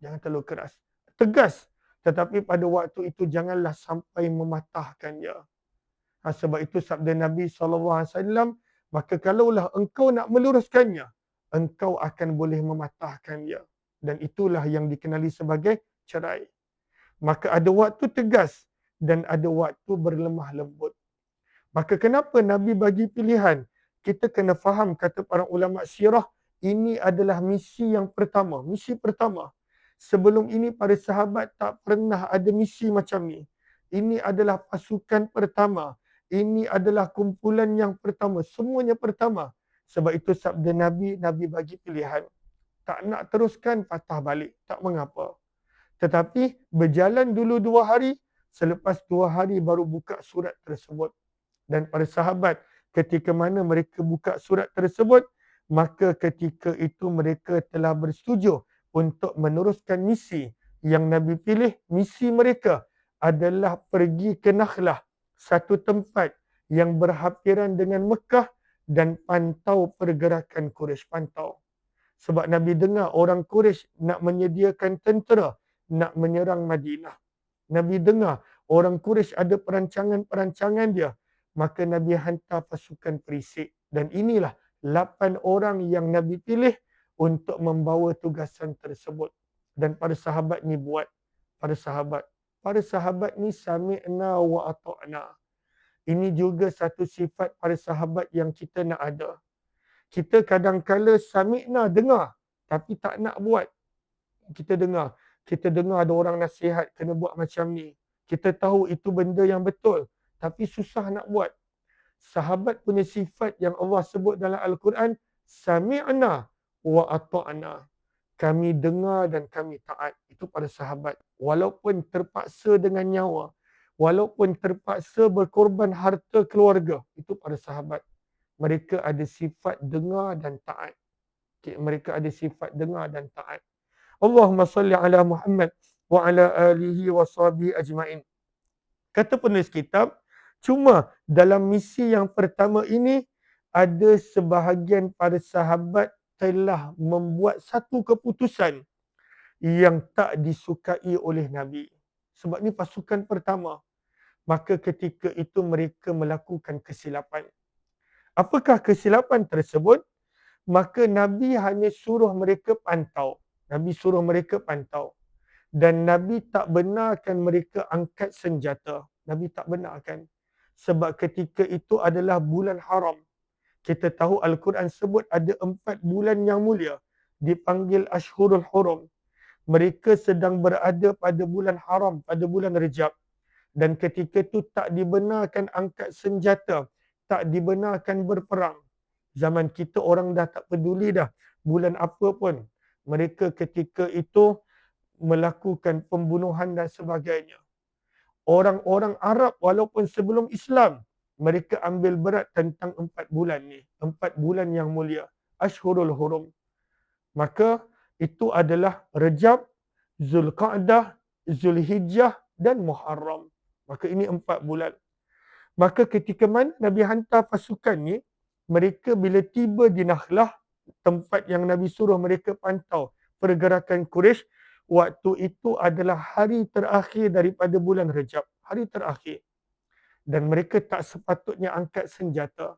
jangan terlalu keras. Tegas. Tetapi pada waktu itu janganlah sampai mematahkan dia. Sebab itu sabda Nabi SAW, maka kalaulah engkau nak meluruskannya, engkau akan boleh mematahkan dia. Dan itulah yang dikenali sebagai cerai. Maka ada waktu tegas dan ada waktu berlemah lembut. Maka kenapa Nabi bagi pilihan? Kita kena faham, kata para ulama sirah, ini adalah misi yang pertama. Misi pertama. Sebelum ini para sahabat tak pernah ada misi macam ni. Ini adalah pasukan pertama. Ini adalah kumpulan yang pertama. Semuanya pertama. Sebab itu sabda Nabi, Nabi bagi pilihan. Tak nak teruskan, patah balik. Tak mengapa. Tetapi berjalan dulu 2 hari, selepas 2 hari baru buka surat tersebut. Dan para sahabat, ketika mana mereka buka surat tersebut, maka ketika itu mereka telah bersetuju untuk meneruskan misi yang Nabi pilih. Misi mereka adalah pergi ke Nakhlah, satu tempat yang berhampiran dengan Mekah, dan pantau pergerakan Quraisy, pantau. Sebab Nabi dengar orang Quraisy nak menyediakan tentera, nak menyerang Madinah. Nabi dengar orang Quraisy ada perancangan-perancangan dia. Maka Nabi hantar pasukan perisik. Dan inilah 8 orang yang Nabi pilih untuk membawa tugasan tersebut. Dan para sahabat ni buat. Para sahabat ni sami'na wa ata'na. Ini juga satu sifat para sahabat yang kita nak ada. Kita kadang-kala sami'na, dengar, tapi tak nak buat. Kita dengar ada orang nasihat kena buat macam ni. Kita tahu itu benda yang betul, tapi susah nak buat. Sahabat punya sifat yang Allah sebut dalam Al-Quran, sami'na wa ata'na. Kami dengar dan kami taat. Itu pada sahabat. Walaupun terpaksa dengan nyawa, walaupun terpaksa berkorban harta keluarga, itu pada sahabat. Mereka ada sifat dengar dan taat. Mereka ada sifat dengar dan taat. Allahumma salli ala Muhammad wa ala alihi wa sahbihi ajma'in. Kata penulis kitab, cuma dalam misi yang pertama ini, ada sebahagian para sahabat telah membuat satu keputusan yang tak disukai oleh Nabi. Sebab ni pasukan pertama. Maka ketika itu mereka melakukan kesilapan. Apakah kesilapan tersebut? Maka Nabi hanya suruh mereka pantau. Dan Nabi tak benarkan mereka angkat senjata. Nabi tak benarkan. Sebab ketika itu adalah bulan haram. Kita tahu Al-Quran sebut ada 4 bulan yang mulia. Dipanggil Ashhurul Hurum. Mereka sedang berada pada bulan haram, pada bulan Rejab. Dan ketika itu tak dibenarkan angkat senjata. Tak dibenarkan berperang. Zaman kita orang dah tak peduli dah bulan apa pun. Mereka ketika itu melakukan pembunuhan dan sebagainya. Orang-orang Arab walaupun sebelum Islam, mereka ambil berat tentang 4 bulan ni. 4 bulan yang mulia. Ashhurul Hurum. Maka itu adalah Rejab, Zulqa'dah, Zulhijjah dan Muharram. Maka ini 4 bulan. Maka ketika mana Nabi hantar pasukan ni, mereka bila tiba di Nakhlah, tempat yang Nabi suruh mereka pantau pergerakan Quraisy, waktu itu adalah hari terakhir daripada bulan Rejab. Hari terakhir. Dan mereka tak sepatutnya angkat senjata.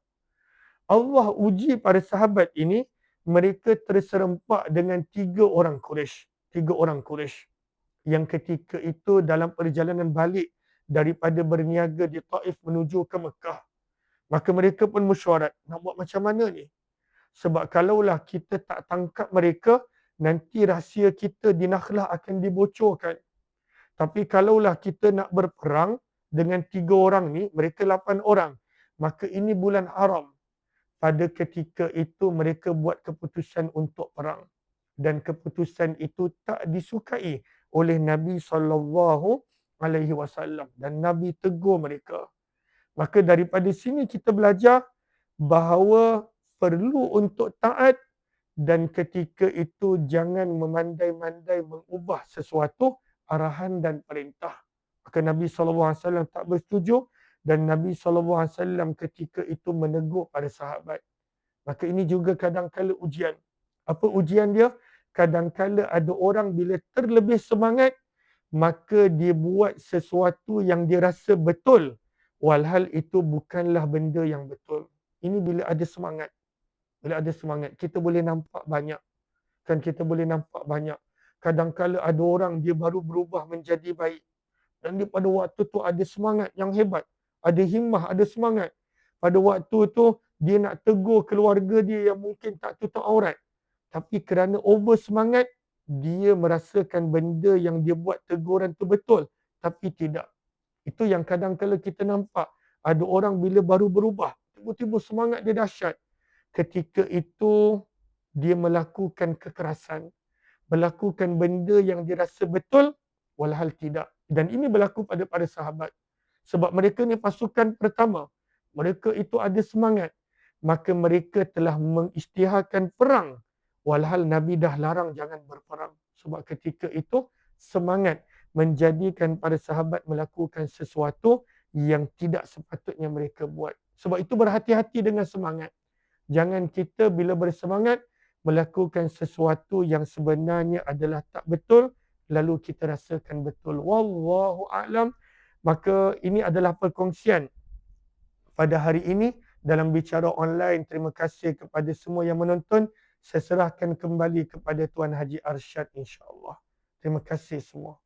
Allah uji para sahabat ini, mereka terserempak dengan 3 orang Quraisy. 3 orang Quraisy. Yang ketika itu dalam perjalanan balik daripada berniaga di Taif menuju ke Mekah. Maka mereka pun mesyuarat, nak buat macam mana ni? Sebab kalaulah kita tak tangkap mereka, nanti rahsia kita di Nakhlah akan dibocorkan. Tapi kalaulah kita nak berperang dengan 3 orang ni, mereka 8 orang, maka ini bulan haram. Pada ketika itu mereka buat keputusan untuk perang. Dan keputusan itu tak disukai oleh Nabi SAW. Dan Nabi tegur mereka. Maka daripada sini kita belajar bahawa perlu untuk taat, dan ketika itu jangan memandai-mandai mengubah sesuatu arahan dan perintah. Maka Nabi SAW tak bersetuju, dan Nabi SAW ketika itu menegur pada sahabat. Maka ini juga kadang-kala ujian. Apa ujian dia? Kadang-kala ada orang bila terlebih semangat, maka dia buat sesuatu yang dia rasa betul, walhal itu bukanlah benda yang betul. Ini bila ada semangat. Bila ada semangat, kita boleh nampak banyak. Kita boleh nampak banyak. Kadang-kala ada orang dia baru berubah menjadi baik. Dan dia pada waktu tu ada semangat yang hebat. Ada himmah, ada semangat. Pada waktu tu dia nak tegur keluarga dia yang mungkin tak tutup aurat. Tapi kerana over semangat, dia merasakan benda yang dia buat teguran tu betul. Tapi tidak. Itu yang kadang-kala kita nampak. Ada orang bila baru berubah, tiba-tiba semangat dia dahsyat. ketika itu dia melakukan kekerasan, melakukan benda yang dirasa betul walhal tidak. Dan ini berlaku pada para sahabat. Sebab mereka ni pasukan pertama. Mereka itu ada semangat. Maka mereka telah mengisytiharkan perang. Walhal Nabi dah larang jangan berperang. Sebab ketika itu semangat menjadikan para sahabat melakukan sesuatu yang tidak sepatutnya mereka buat. Sebab itu berhati-hati dengan semangat. Jangan kita bila bersemangat melakukan sesuatu yang sebenarnya adalah tak betul lalu kita rasakan betul. Wallahu a'lam. Maka ini adalah perkongsian pada hari ini dalam bicara online. Terima kasih kepada semua yang menonton. Saya serahkan kembali kepada Tuan Haji Arsyad insya-Allah. Terima kasih semua.